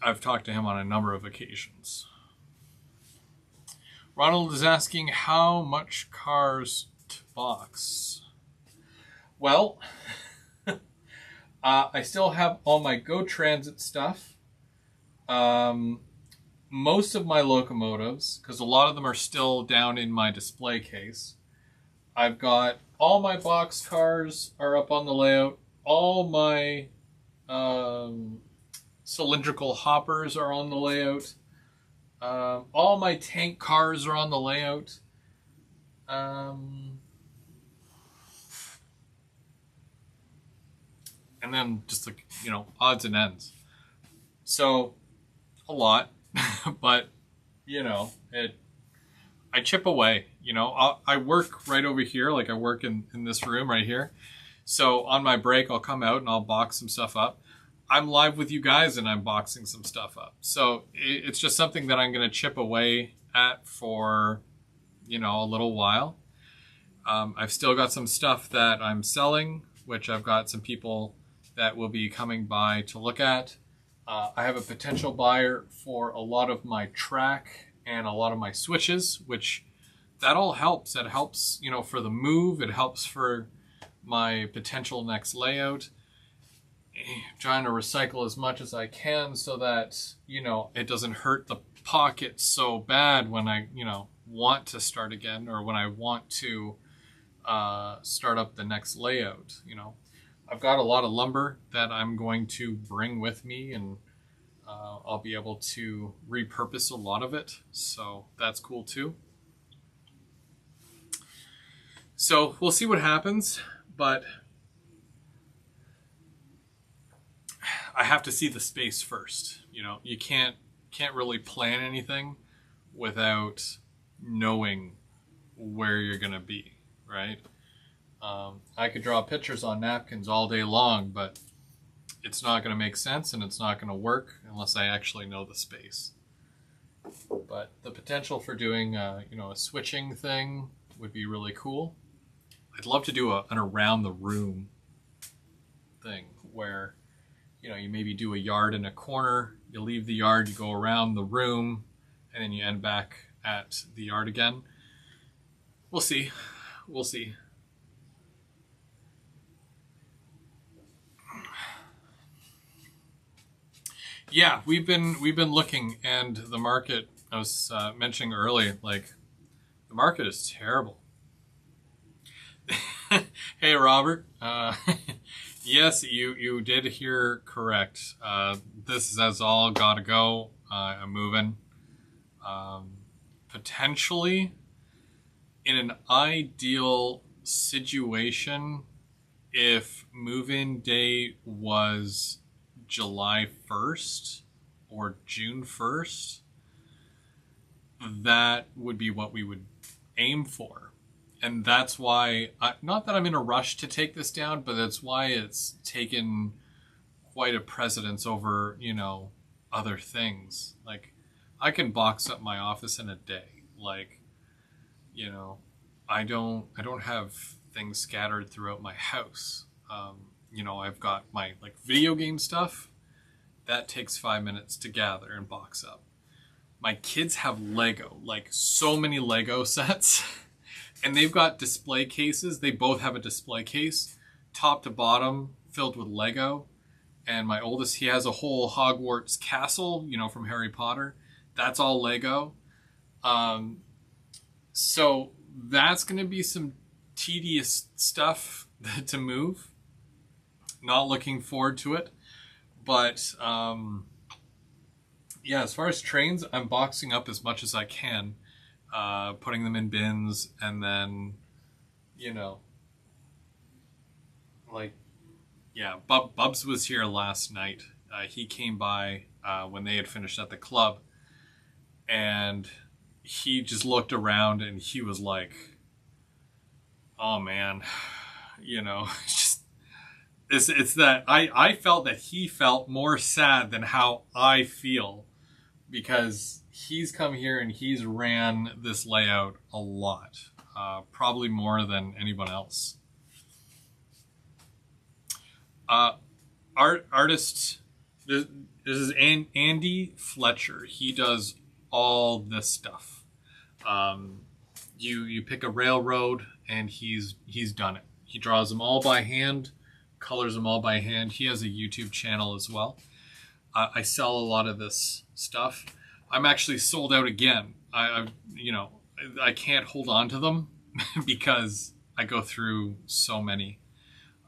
I've talked to him on a number of occasions. Ronald is asking how much cars to box. Well, I still have all my Go Transit stuff. Most of my locomotives, because a lot of them are still down in my display case. I've got all my box cars are up on the layout. All my cylindrical hoppers are on the layout. All my tank cars are on the layout. And then just like, odds and ends. So, a lot. But, I chip away. I work right over here. Like I work in this room right here. So on my break, I'll come out and I'll box some stuff up. I'm live with you guys and I'm boxing some stuff up. So it's just something that I'm going to chip away at for, a little while. I've still got some stuff that I'm selling, which I've got some people that will be coming by to look at. I have a potential buyer for a lot of my track and a lot of my switches, which that all helps. That helps, for the move. It helps for my potential next layout. I'm trying to recycle as much as I can so that, it doesn't hurt the pocket so bad when I, want to start again or when I want to start up the next layout, I've got a lot of lumber that I'm going to bring with me, and I'll be able to repurpose a lot of it. So that's cool too. So we'll see what happens, but I have to see the space first. You can't really plan anything without knowing where you're going to be, right? I could draw pictures on napkins all day long, but it's not going to make sense and it's not going to work unless I actually know the space. But the potential for doing, a switching thing would be really cool. I'd love to do an around the room thing where, you maybe do a yard in a corner, you leave the yard, you go around the room, and then you end back at the yard again. We'll see. We'll see. Yeah, we've been looking, and the market, I was mentioning earlier, like the market is terrible. Hey, Robert. Yes, you did hear correct. This has all got to go. I'm moving. Potentially, in an ideal situation, if move-in day was July 1st or June 1st, that would be what we would aim for. And that's why, not that I'm in a rush to take this down, but that's why it's taken quite a precedence over, other things. Like, I can box up my office in a day. Like, I don't have things scattered throughout my house. I've got my video game stuff that takes 5 minutes to gather and box up. My kids have Lego, so many Lego sets, and they've got display cases. They both have a display case, top to bottom, filled with Lego. And my oldest, he has a whole Hogwarts castle, from Harry Potter. That's all Lego. So that's going to be some tedious stuff to move. Not looking forward to it. But, yeah, as far as trains, I'm boxing up as much as I can. Putting them in bins, and then, Bubs was here last night. He came by when they had finished at the club, and he just looked around and he was like, oh man, it's that I felt that he felt more sad than how I feel, because he's come here and he's ran this layout a lot, probably more than anyone else. Artist this is Andy Fletcher. He does all this stuff. You pick a railroad, and he's done it. He draws them all by hand, colors them all by hand. He has a YouTube channel as well. I sell a lot of this stuff. I'm actually sold out again. I can't hold on to them because I go through so many,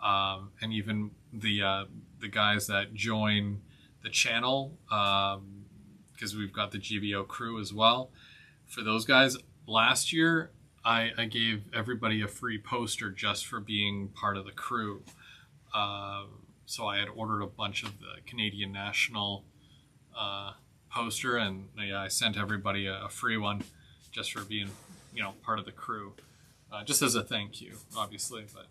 and even the guys that join the channel, because we've got the GBO crew as well. For those guys, last year I gave everybody a free poster just for being part of the crew. So I had ordered a bunch of the Canadian National poster, and yeah, I sent everybody a free one just for being, part of the crew, just as a thank you, obviously. But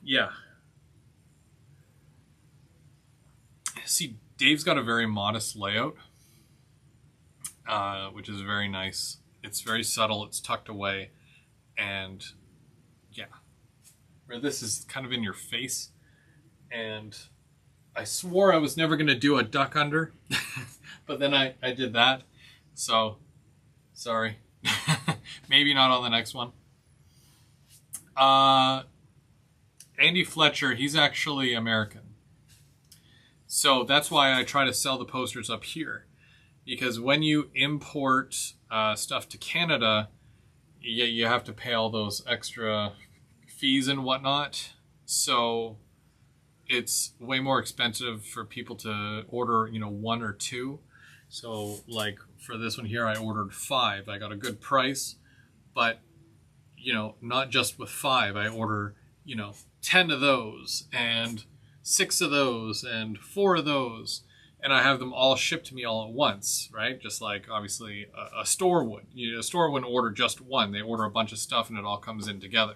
yeah. See, Dave's got a very modest layout, which is very nice. It's very subtle. It's tucked away, and yeah. Where this is kind of in your face, and I swore I was never going to do a duck under, but then I did that, so sorry. Maybe not on the next one. Andy Fletcher, he's actually American, so that's why I try to sell the posters up here, because when you import stuff to Canada, you have to pay all those extra fees and whatnot, so it's way more expensive for people to order, one or two. So like for this one here, I ordered 5. I got a good price, but not just with 5. I order 10 of those and 6 of those and 4 of those, and I have them all shipped to me all at once, right? Just like obviously a store would. A store wouldn't order just one. They order a bunch of stuff and it all comes in together.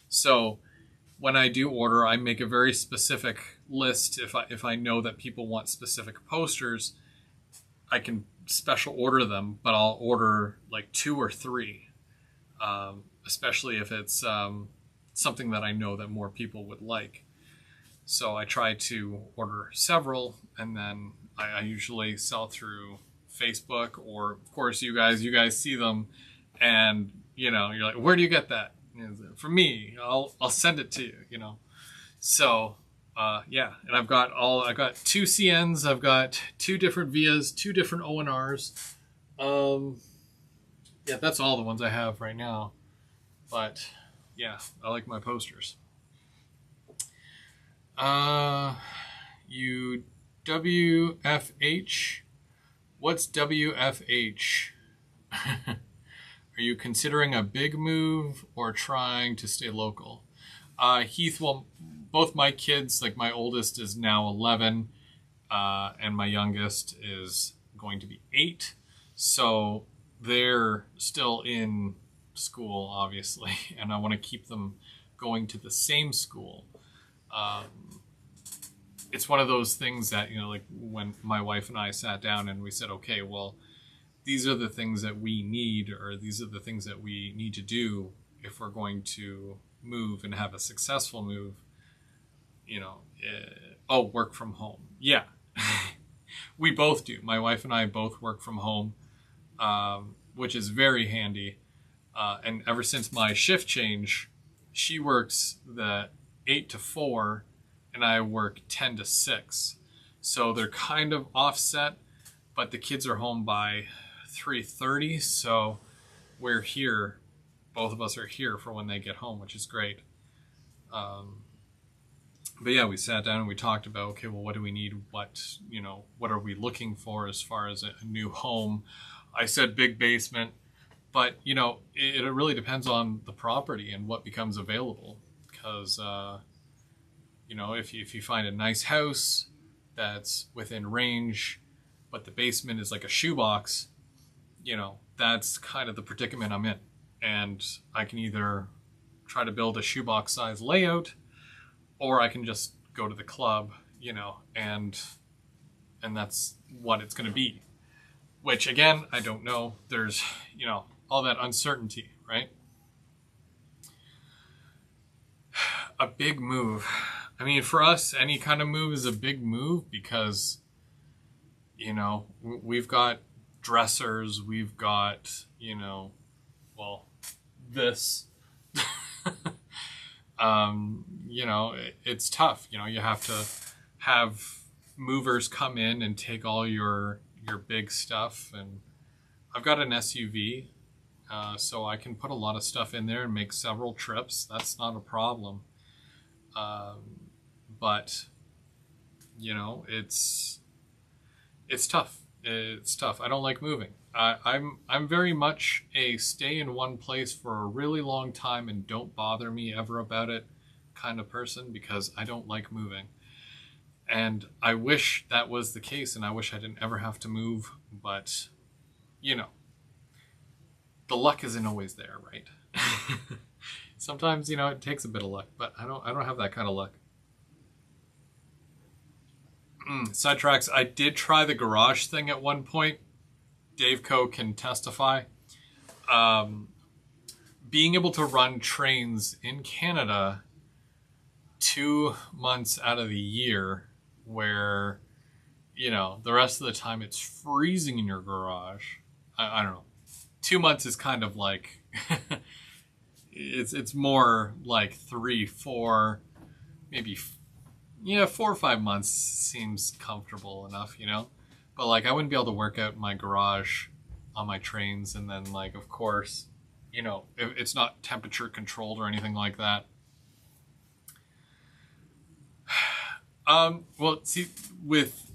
So when I do order, I make a very specific list. If I know that people want specific posters, I can special order them, but I'll order like 2 or 3, especially if it's something that I know that more people would like. So I try to order several, and then I usually sell through Facebook, or of course you guys see them, and you're like, where do you get that? From me. I'll send it to you. So yeah, and I've got 2 CNs, I've got 2 different VIAs, 2 different ONRs. Yeah, that's all the ones I have right now. But yeah, I like my posters. You WFH? What's WFH? Are you considering a big move or trying to stay local? Heath, well, both my kids, like my oldest is now 11, and my youngest is going to be 8. So they're still in school, obviously, and I want to keep them going to the same school. It's one of those things that, like when my wife and I sat down and we said, okay, well, these are the things that we need, or these are the things that we need to do if we're going to move and have a successful move. Work from home. Yeah, we both do. My wife and I both work from home, which is very handy. And ever since my shift change, she works the 8 to 4, and I work 10 to 6. So they're kind of offset, but the kids are home by 3:30, so we're here. Both of us are here for when they get home, which is great. But yeah, we sat down and we talked about, okay, well, what do we need? What are we looking for as far as a new home? I said big basement, but it really depends on the property and what becomes available. Because if you find a nice house that's within range, but the basement is like a shoebox, that's kind of the predicament I'm in. And I can either try to build a shoebox size layout, or I can just go to the club, and that's what it's going to be. Which again, I don't know. There's, all that uncertainty, right? A big move. I mean, for us, any kind of move is a big move because, we've got dressers, we've got, well, this. It's tough. You have to have movers come in and take all your big stuff. And I've got an SUV, so I can put a lot of stuff in there and make several trips. That's not a problem. But it's tough. It's tough. I don't like moving. I'm very much a stay in one place for a really long time and don't bother me ever about it kind of person, because I don't like moving. And I wish that was the case, and I wish I didn't ever have to move, but the luck isn't always there, right? Sometimes, it takes a bit of luck, but I don't have that kind of luck. Sidetracks. I did try the garage thing at one point. Dave Co can testify. Being able to run trains in Canada 2 months out of the year, where the rest of the time it's freezing in your garage. I don't know. 2 months is kind of like it's more like 3, 4, maybe 4 or 5 months seems comfortable enough, But I wouldn't be able to work out in my garage on my trains, and then of course, if it's not temperature controlled or anything like that. Well, see, with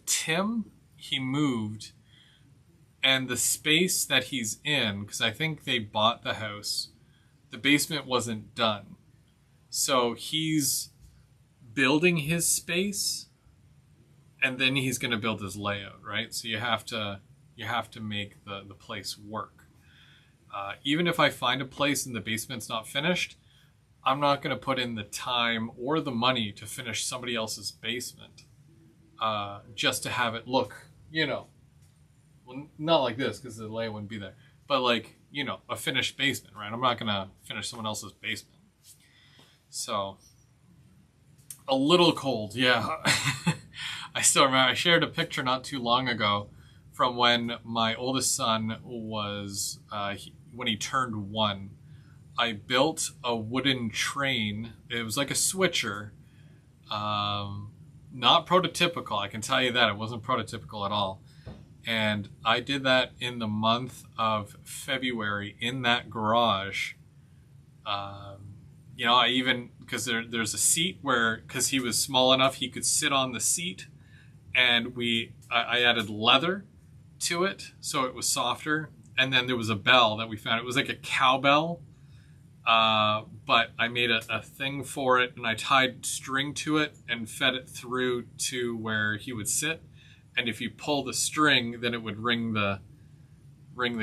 Tim, he moved, and the space that he's in, because I think they bought the house, the basement wasn't done. So he's building his space, and then he's going to build his layout, right? So you have to make the place work. Even if I find a place and the basement's not finished, I'm not going to put in the time or the money to finish somebody else's basement, just to have it look, well, not like this because the layout wouldn't be there, but a finished basement, right? I'm not going to finish someone else's basement. So a little cold, yeah. I still remember I shared a picture not too long ago from when my oldest son was, when he turned 1. I built a wooden train. It was like a switcher. Not prototypical, I can tell you that. It wasn't prototypical at all. And I did that in the month of February in that garage. I even, because there's a seat where, because he was small enough, he could sit on the seat. And I added leather to it so it was softer. And then there was a bell that we found. It was like a cowbell. But I made a thing for it, and I tied string to it and fed it through to where he would sit. And if you pull the string, then it would ring the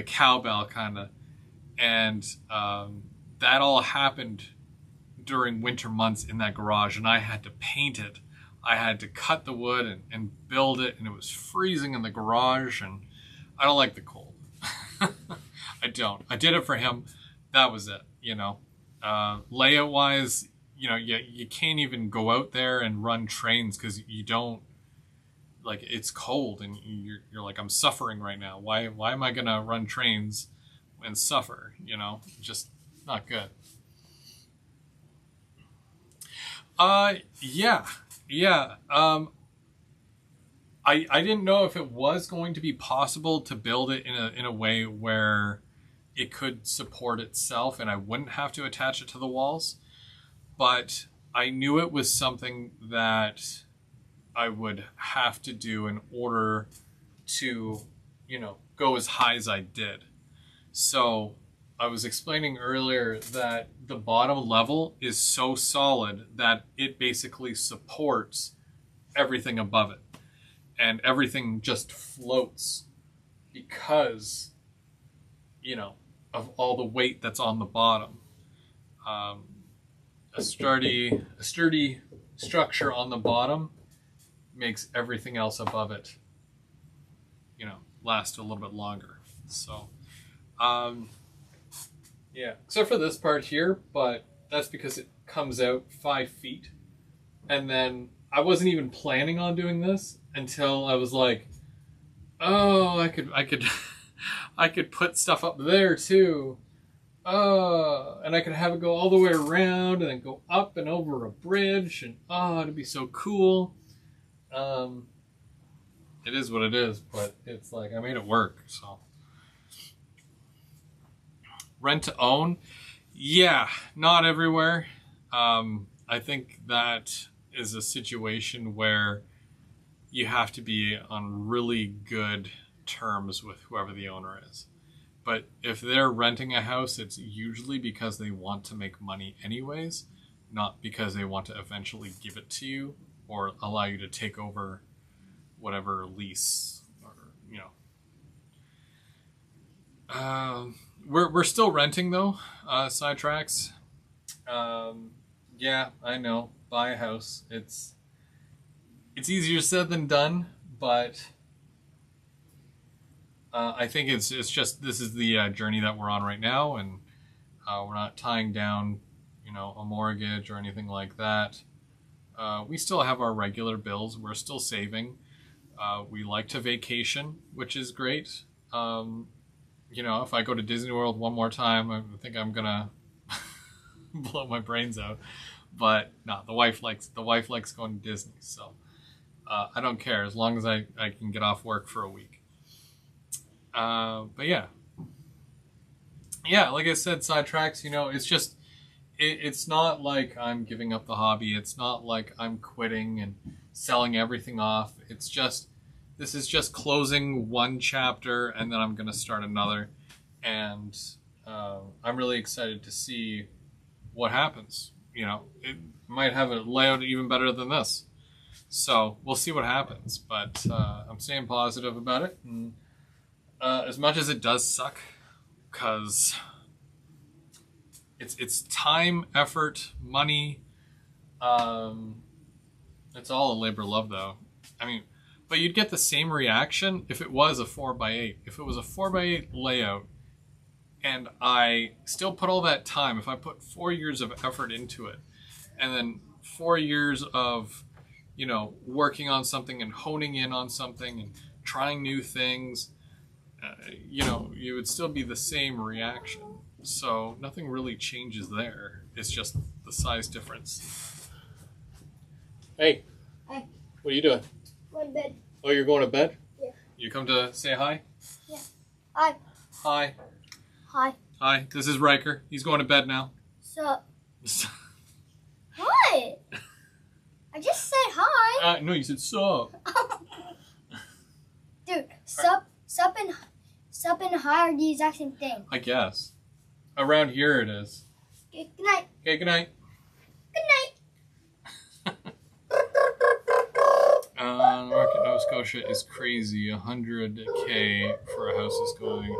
cowbell kind of. And that all happened during winter months in that garage, and I had to paint it. I had to cut the wood and build it, and it was freezing in the garage, and I don't like the cold. I don't. I did it for him. That was it, Layout wise, you can't even go out there and run trains because you don't, it's cold, and you're like, I'm suffering right now. Why am I going to run trains and suffer, Just not good. Yeah. I didn't know if it was going to be possible to build it in a way where it could support itself and I wouldn't have to attach it to the walls. But I knew it was something that I would have to do in order to, go as high as I did. So I was explaining earlier that the bottom level is so solid that it basically supports everything above it. And everything just floats because, of all the weight that's on the bottom. A sturdy structure on the bottom makes everything else above it, last a little bit longer. So, yeah, except for this part here, but that's because it comes out 5 feet And then I wasn't even planning on doing this until I was like, oh, I could I could put stuff up there too. And I could have it go all the way around and then go up and over a bridge, and it'd be so cool. It is what it is, but it's like I made it work. So rent to own, yeah, not everywhere. I think that is a situation where you have to be on really good terms with whoever the owner is. But if they're renting a house, it's usually because they want to make money anyways, not because they want to eventually give it to you or allow you to take over whatever lease or, you know. We're still renting though, Sidetracks. Yeah, I know. Buy a house. It's easier said than done, but I think it's just this is the journey that we're on right now, and we're not tying down, a mortgage or anything like that. We still have our regular bills. We're still saving. We like to vacation, which is great. If I go to Disney World one more time, I think I'm gonna blow my brains out. But no, the wife likes going to Disney, so I don't care as long as I can get off work for a week. But yeah, like I said, Sidetracks, it's just, it's not like I'm giving up the hobby. It's not like I'm quitting and selling everything off. It's just, this is just closing one chapter and then I'm going to start another. And I'm really excited to see what happens. It might have a layout even better than this. So we'll see what happens. But I'm staying positive about it. And, as much as it does suck, because it's time, effort, money. It's all a labor of love, though. I mean, but you'd get the same reaction if it was a 4x8. If it was a 4x8 layout, and I still put all that time, if I put 4 years of effort into it, and then 4 years of, working on something and honing in on something and trying new things, you would still be the same reaction. So nothing really changes there. It's just the size difference. Hey. Hi. What are you doing? Going to bed. Oh, you're going to bed? Yeah. You come to say hi? Yeah. Hi. Hi. Hi. Hi. This is Riker. He's going to bed now. Sup? What? I just said hi. No, you said sup. Dude, sup and hi are the exact same thing. I guess. Around here it is. Okay, good night. Okay, good night. Good night. Market Nova Scotia is crazy. 100K for a house is going.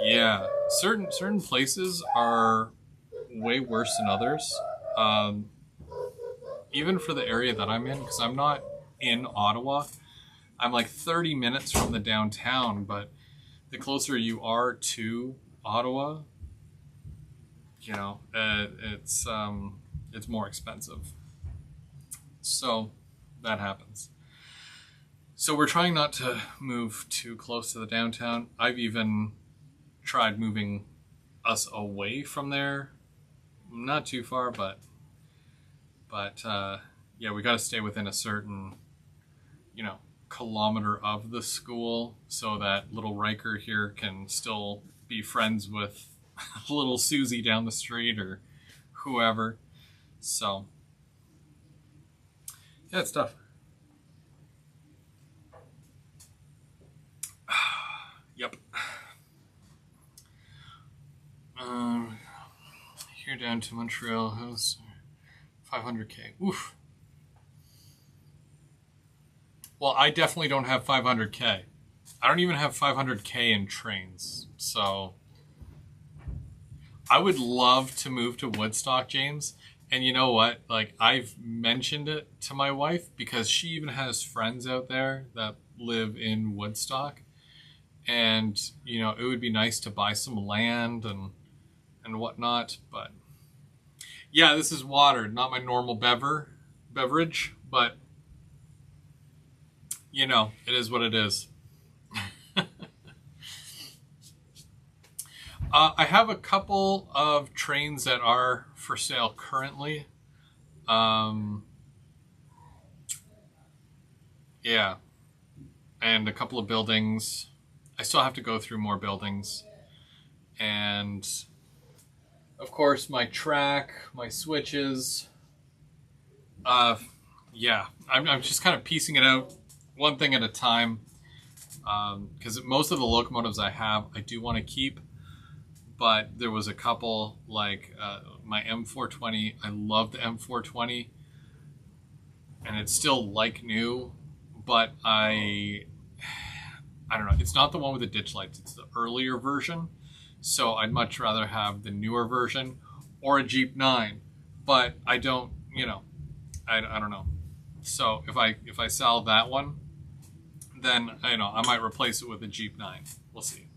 Yeah, certain places are way worse than others. Even for the area that I'm in, because I'm not in Ottawa. I'm like 30 minutes from the downtown, but the closer you are to Ottawa, it's more expensive. So that happens. So we're trying not to move too close to the downtown. I've even tried moving us away from there. Not too far, but yeah, we got to stay within a certain, kilometer of the school so that little Riker here can still be friends with little Susie down the street or whoever. So yeah, it's tough. Yep. Here down to Montreal house, 500K. Oof. Well, I definitely don't have 500K. I don't even have 500K in trains. So I would love to move to Woodstock, James. And you know what? Like, I've mentioned it to my wife because she even has friends out there that live in Woodstock. And, it would be nice to buy some land and whatnot. But yeah, this is water, not my normal bever. beverage, but you know, it is what it is. I have a couple of trains that are for sale currently. Yeah, and a couple of buildings. I still have to go through more buildings. And of course my track, my switches. Yeah, I'm just kind of piecing it out one thing at a time. Because most of the locomotives I have, I do want to keep. But there was a couple, like my M420. I love the M420. And it's still like new. But I don't know. It's not the one with the ditch lights. It's the earlier version. So I'd much rather have the newer version or a Jeep 9. But I don't, you know, I don't know. So if I sell that one, then, you know, I might replace it with a Jeep 9. We'll see.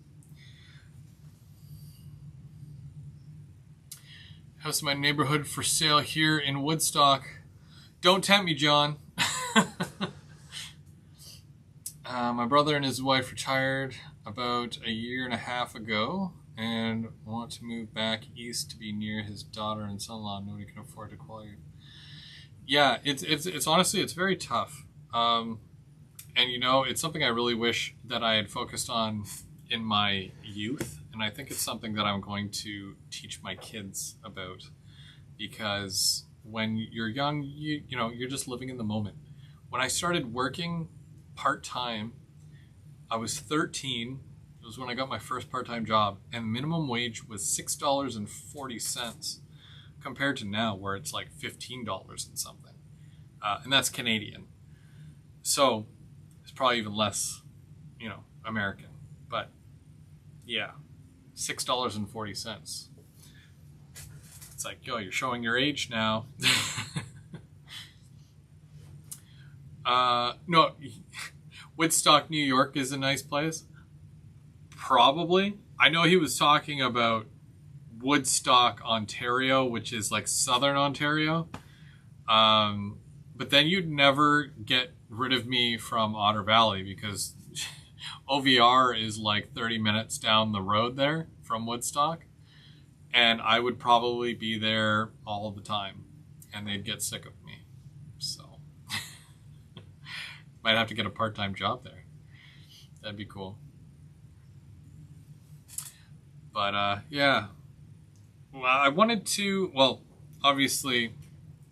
House in my neighborhood for sale here in Woodstock. Don't tempt me, John. My brother and his wife retired about a year and a half ago and want to move back east to be near his daughter and son-in-law. Nobody can afford to qualify. Yeah, it's honestly, it's very tough. And you know, it's something I really wish that I had focused on in my youth. And I think it's something that I'm going to teach my kids about, because when you're young, you know, you're just living in the moment. When I started working part-time, I was 13. It was when I got my first part-time job, and minimum wage was $6.40 compared to now where it's like $15 and something. And that's Canadian. So it's probably even less, you know, American. But yeah, $6.40. It's like, yo, you're showing your age now. No, Woodstock, New York is a nice place. Probably. I know he was talking about Woodstock, Ontario, which is like southern Ontario. But then you'd never get rid of me from Otter Valley, because OVR is like 30 minutes down the road there from Woodstock. And I would probably be there all the time, and they'd get sick of me. So might have to get a part-time job there. That'd be cool. But yeah, well, I wanted to, well, obviously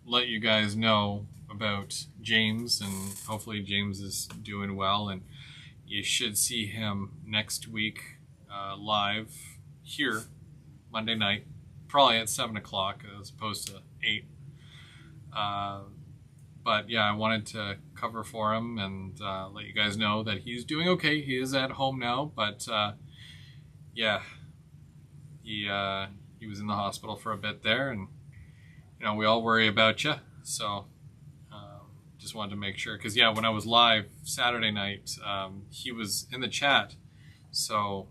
let you guys know about James, and hopefully James is doing well, and you should see him next week live here Monday night, probably at 7 o'clock as opposed to 8. But yeah, I wanted to cover for him and let you guys know that he's doing okay. He is at home now, but yeah, he was in the hospital for a bit there, and you know, we all worry about you. So just wanted to make sure, because yeah, when I was live Saturday night, he was in the chat, so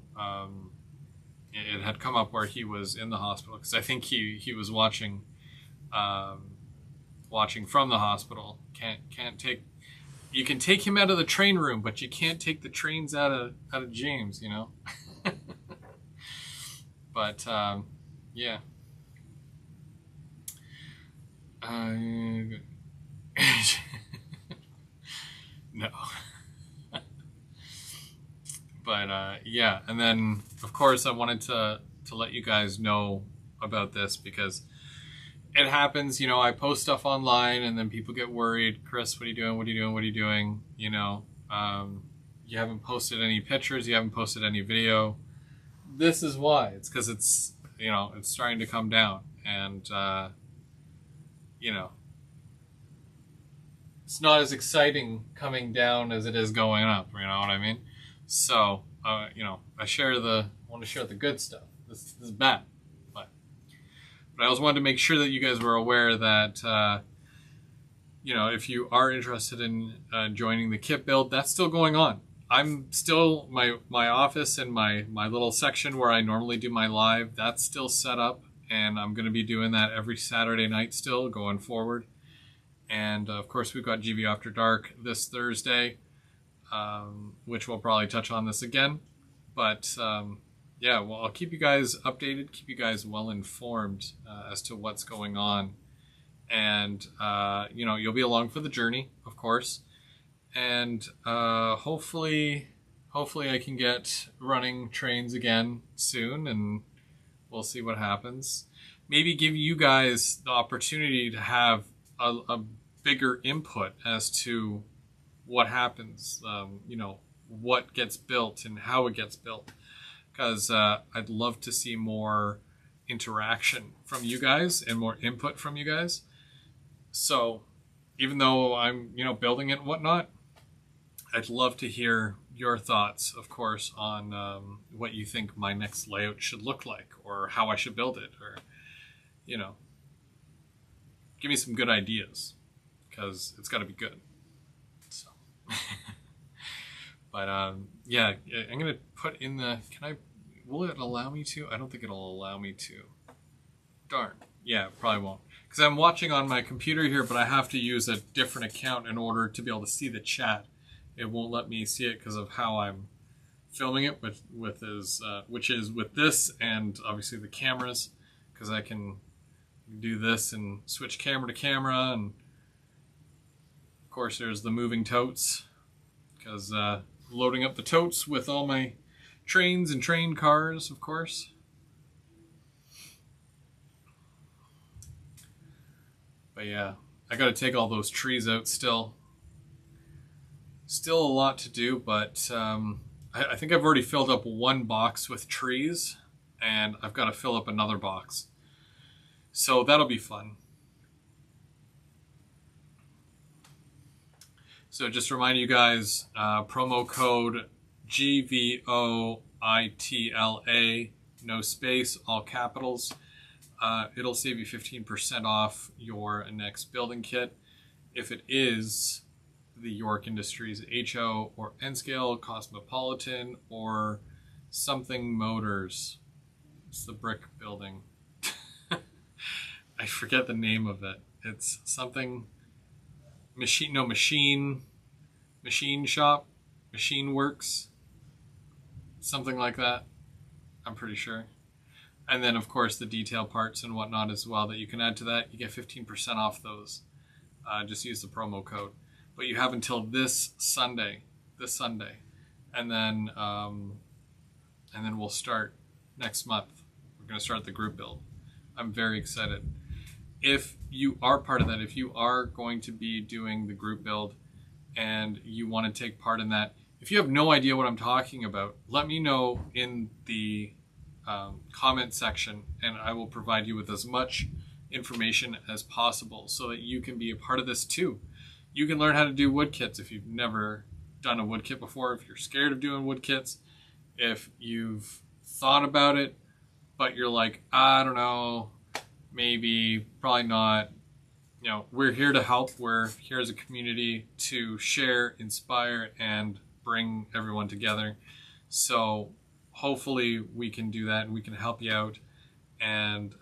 it had come up where he was in the hospital, because I think he was watching from the hospital. You can take him out of the train room, but you can't take the trains out of James, you know. But yeah. No. But yeah, and then of course I wanted to let you guys know about this, because it happens, you know, I post stuff online and then people get worried. Chris, what are you doing? What are you doing? What are you doing? You know, you haven't posted any pictures. You haven't posted any video. This is why. It's because it's, you know, it's starting to come down, and you know, it's not as exciting coming down as it is going up. You know what I mean? So, you know, I want to share the good stuff. This is bad, but I also wanted to make sure that you guys were aware that, you know, if you are interested in joining the kit build, that's still going on. I'm still, my office and my little section where I normally do my live, that's still set up, and I'm going to be doing that every Saturday night still going forward. And of course, we've got GV After Dark this Thursday, which we'll probably touch on this again. But yeah, well, I'll keep you guys updated, keep you guys well informed as to what's going on. And, you'll be along for the journey, of course. And hopefully I can get running trains again soon, and we'll see what happens. Maybe give you guys the opportunity to have a bigger input as to what happens, what gets built and how it gets built. Because I'd love to see more interaction from you guys and more input from you guys. So even though I'm, building it and whatnot, I'd love to hear your thoughts, of course, on what you think my next layout should look like, or how I should build it, or, give me some good ideas, because it's got to be good. So, but yeah, I'm gonna put in the. Will it allow me to? I don't think it'll allow me to. Darn. Yeah, it probably won't. Because I'm watching on my computer here, but I have to use a different account in order to be able to see the chat. It won't let me see it because of how I'm filming it which is with this and obviously the cameras, because I can do this and switch camera to camera, and of course there's the moving totes, because loading up the totes with all my trains and train cars, of course. But yeah, I got to take all those trees out still. Still a lot to do, but I think I've already filled up one box with trees, and I've got to fill up another box. So that'll be fun. So just remind you guys, promo code GVOITLA, no space, all capitals. It'll save you 15% off your next building kit. If it is the York Industries HO or N-Scale, Cosmopolitan, or something Motors. It's the brick building. I forget the name of it. It's something machine shop, machine works, something like that. I'm pretty sure. And then of course the detail parts and whatnot as well that you can add to that. You get 15% off those. Just use the promo code. But you have until this Sunday, and then we'll start next month. We're going to start the group build. I'm very excited. If you are part of that, if you are going to be doing the group build and you want to take part in that, if you have no idea what I'm talking about, let me know in the comment section, and I will provide you with as much information as possible so that you can be a part of this too. You can learn how to do wood kits if you've never done a wood kit before, if you're scared of doing wood kits, if you've thought about it, but you're like, I don't know, maybe, probably not. We're here to help. We're here as a community to share, inspire, and bring everyone together. So hopefully we can do that and we can help you out. And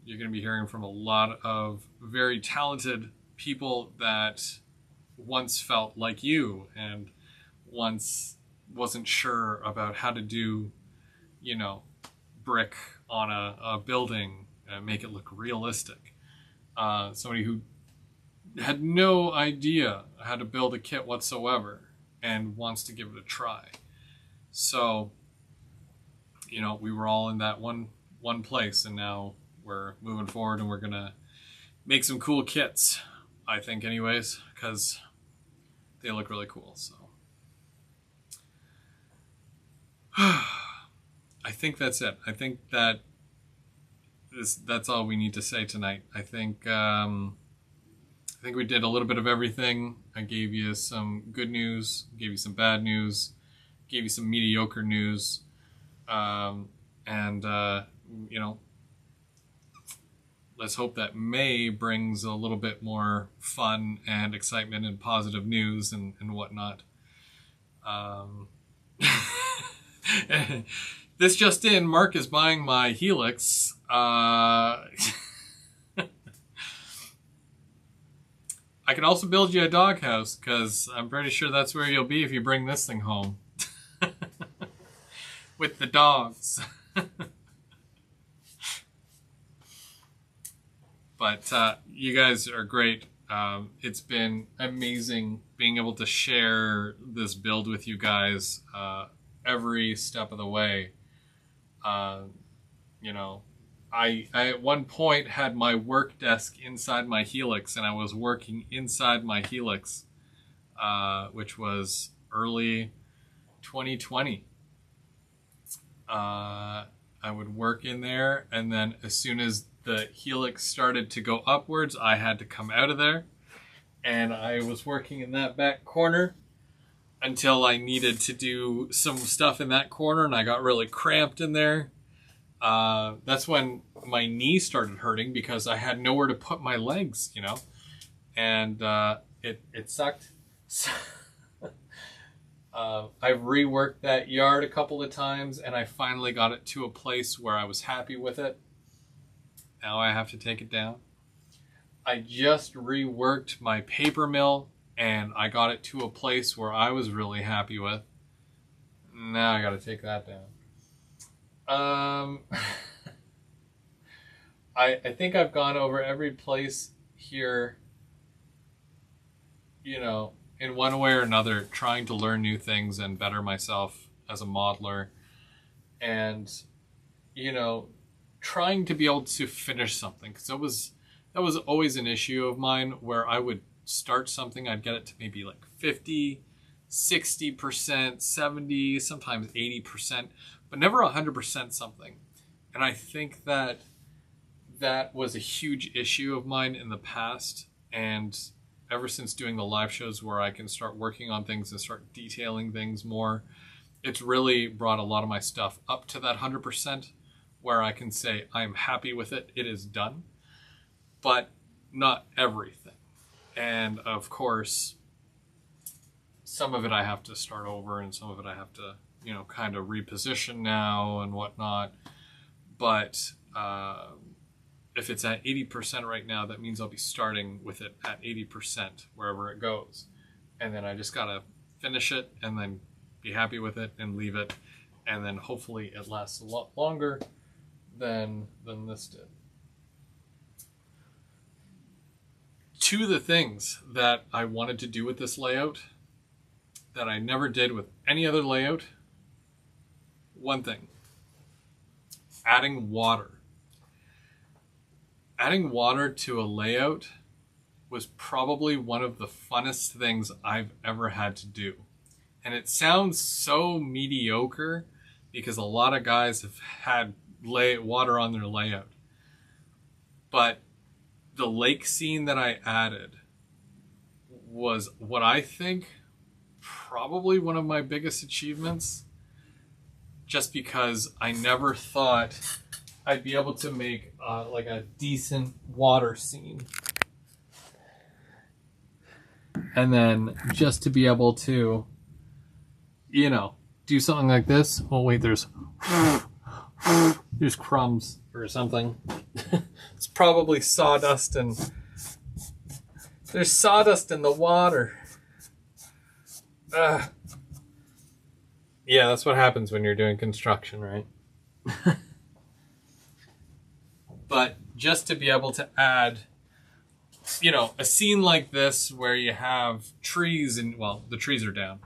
you're going to be hearing from a lot of very talented people that once felt like you and once wasn't sure about how to do, brick on a building and make it look realistic. Somebody who had no idea how to build a kit whatsoever and wants to give it a try. So, we were all in that one place, and now we're moving forward and we're going to make some cool kits. I think anyways, because they look really cool. So I think that's it. I think that's all we need to say tonight. I think we did a little bit of everything. I gave you some good news, gave you some bad news, gave you some mediocre news, let's hope that May brings a little bit more fun and excitement and positive news and whatnot. This just in, Mark is buying my Helix. can also build you a doghouse, because I'm pretty sure that's where you'll be if you bring this thing home. With the dogs. But you guys are great. It's been amazing being able to share this build with you guys every step of the way. You know, I at one point had my work desk inside my Helix, and I was working inside my Helix, which was early 2020. I would work in there, and then as soon as the Helix started to go upwards, I had to come out of there, and I was working in that back corner until I needed to do some stuff in that corner, and I got really cramped in there. That's when my knee started hurting, because I had nowhere to put my legs, you know, and it sucked. I've reworked that yard a couple of times, and I finally got it to a place where I was happy with it. Now I have to take it down. I just reworked my paper mill, and I got it to a place where I was really happy with. Now I got to take that down. I think I've gone over every place here, you know, in one way or another, trying to learn new things and better myself as a modeler. And, you know, trying to be able to finish something, because that was always an issue of mine, where I would start something, I'd get it to maybe like 50, 60%, 70, sometimes 80%, but never 100% something. And I think that was a huge issue of mine in the past, and ever since doing the live shows where I can start working on things and start detailing things more, it's really brought a lot of my stuff up to that 100%, where I can say I'm happy with it, it is done, but not everything. And of course, some of it I have to start over, and some of it I have to, you know, kind of reposition now and whatnot. But if it's at 80% right now, that means I'll be starting with it at 80% wherever it goes. And then I just gotta finish it and then be happy with it and leave it. And then hopefully it lasts a lot longer than this did. Two of the things that I wanted to do with this layout that I never did with any other layout. One thing, adding water. Adding water to a layout was probably one of the funnest things I've ever had to do. And it sounds so mediocre because a lot of guys have had water on their layout. But the lake scene that I added was what I think probably one of my biggest achievements, just because I never thought I'd be able to make like a decent water scene. And then just to be able to, you know, do something like this. Oh wait, there's crumbs or something. It's probably sawdust, and there's sawdust in the water. Yeah, that's what happens when you're doing construction, right? But just to be able to add, you know, a scene like this where you have trees, and well, the trees are down,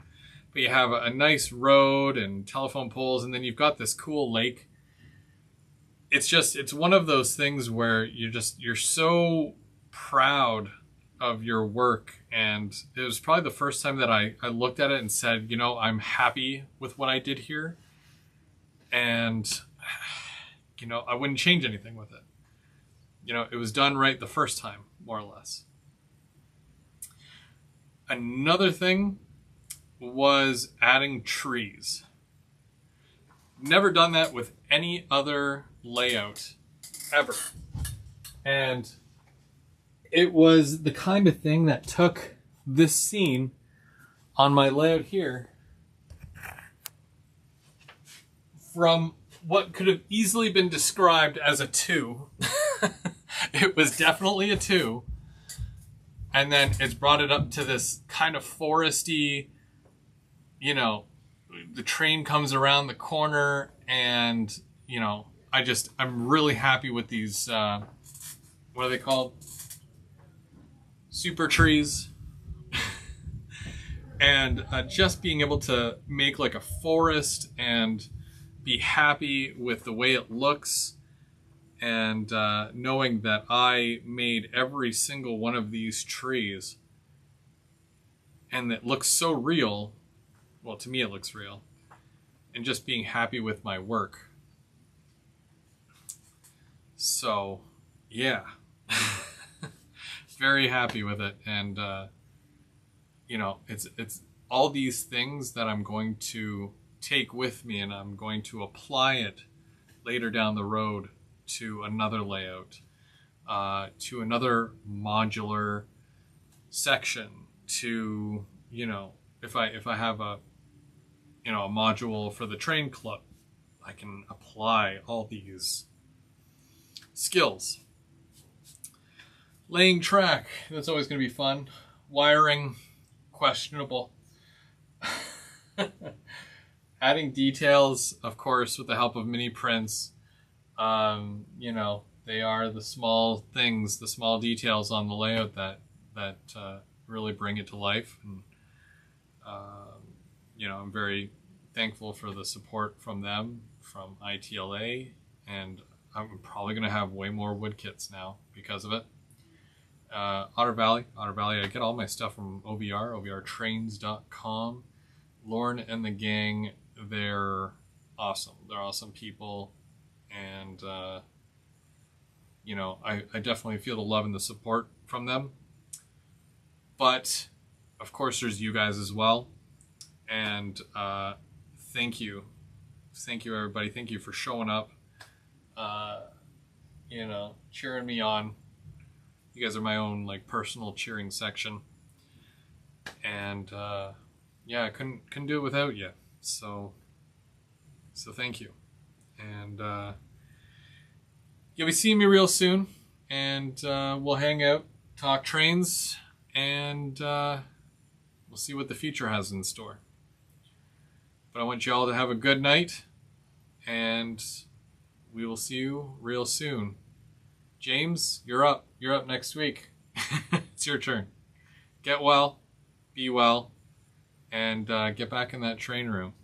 but you have a nice road and telephone poles, and then you've got this cool lake. It's one of those things where you're so proud of your work. And it was probably the first time that I looked at it and said, you know, I'm happy with what I did here. And, you know, I wouldn't change anything with it. You know, it was done right the first time, more or less. Another thing was adding trees. Never done that with any other layout ever. And it was the kind of thing that took this scene on my layout here from what could have easily been described as a 2. It was definitely a 2. And then it's brought it up to this kind of foresty, you know, the train comes around the corner, and, you know, I'm really happy with these, what are they called? Super trees. And just being able to make like a forest and be happy with the way it looks, and knowing that I made every single one of these trees, and it looks so real. Well, to me it looks real. And just being happy with my work. So, yeah. Very happy with it. And, you know, it's all these things that I'm going to take with me, and I'm going to apply it later down the road to another layout, to another modular section, to, you know, if I have a, you know, a module for the train club, I can apply all these skills. Laying track, that's always going to be fun. Wiring, questionable. Adding details, of course, with the help of mini prints. You know, they are the small things, the small details on the layout that really bring it to life. And you know, I'm very thankful for the support from them, from ITLA, and I'm probably going to have way more wood kits now because of it. Otter Valley, I get all my stuff from OVR, OVRtrains.com. Lauren and the gang, they're awesome. They're awesome people, and you know, I definitely feel the love and the support from them. But of course, there's you guys as well, and thank you everybody. Thank you for showing up. You know, cheering me on. You guys are my own like personal cheering section, and yeah, I couldn't do it without you. So thank you, and you'll be seeing me real soon, and we'll hang out, talk trains, and we'll see what the future has in store. But I want you all to have a good night, and we will see you real soon. James, you're up. You're up next week. It's your turn. Get well, be well, and get back in that train room.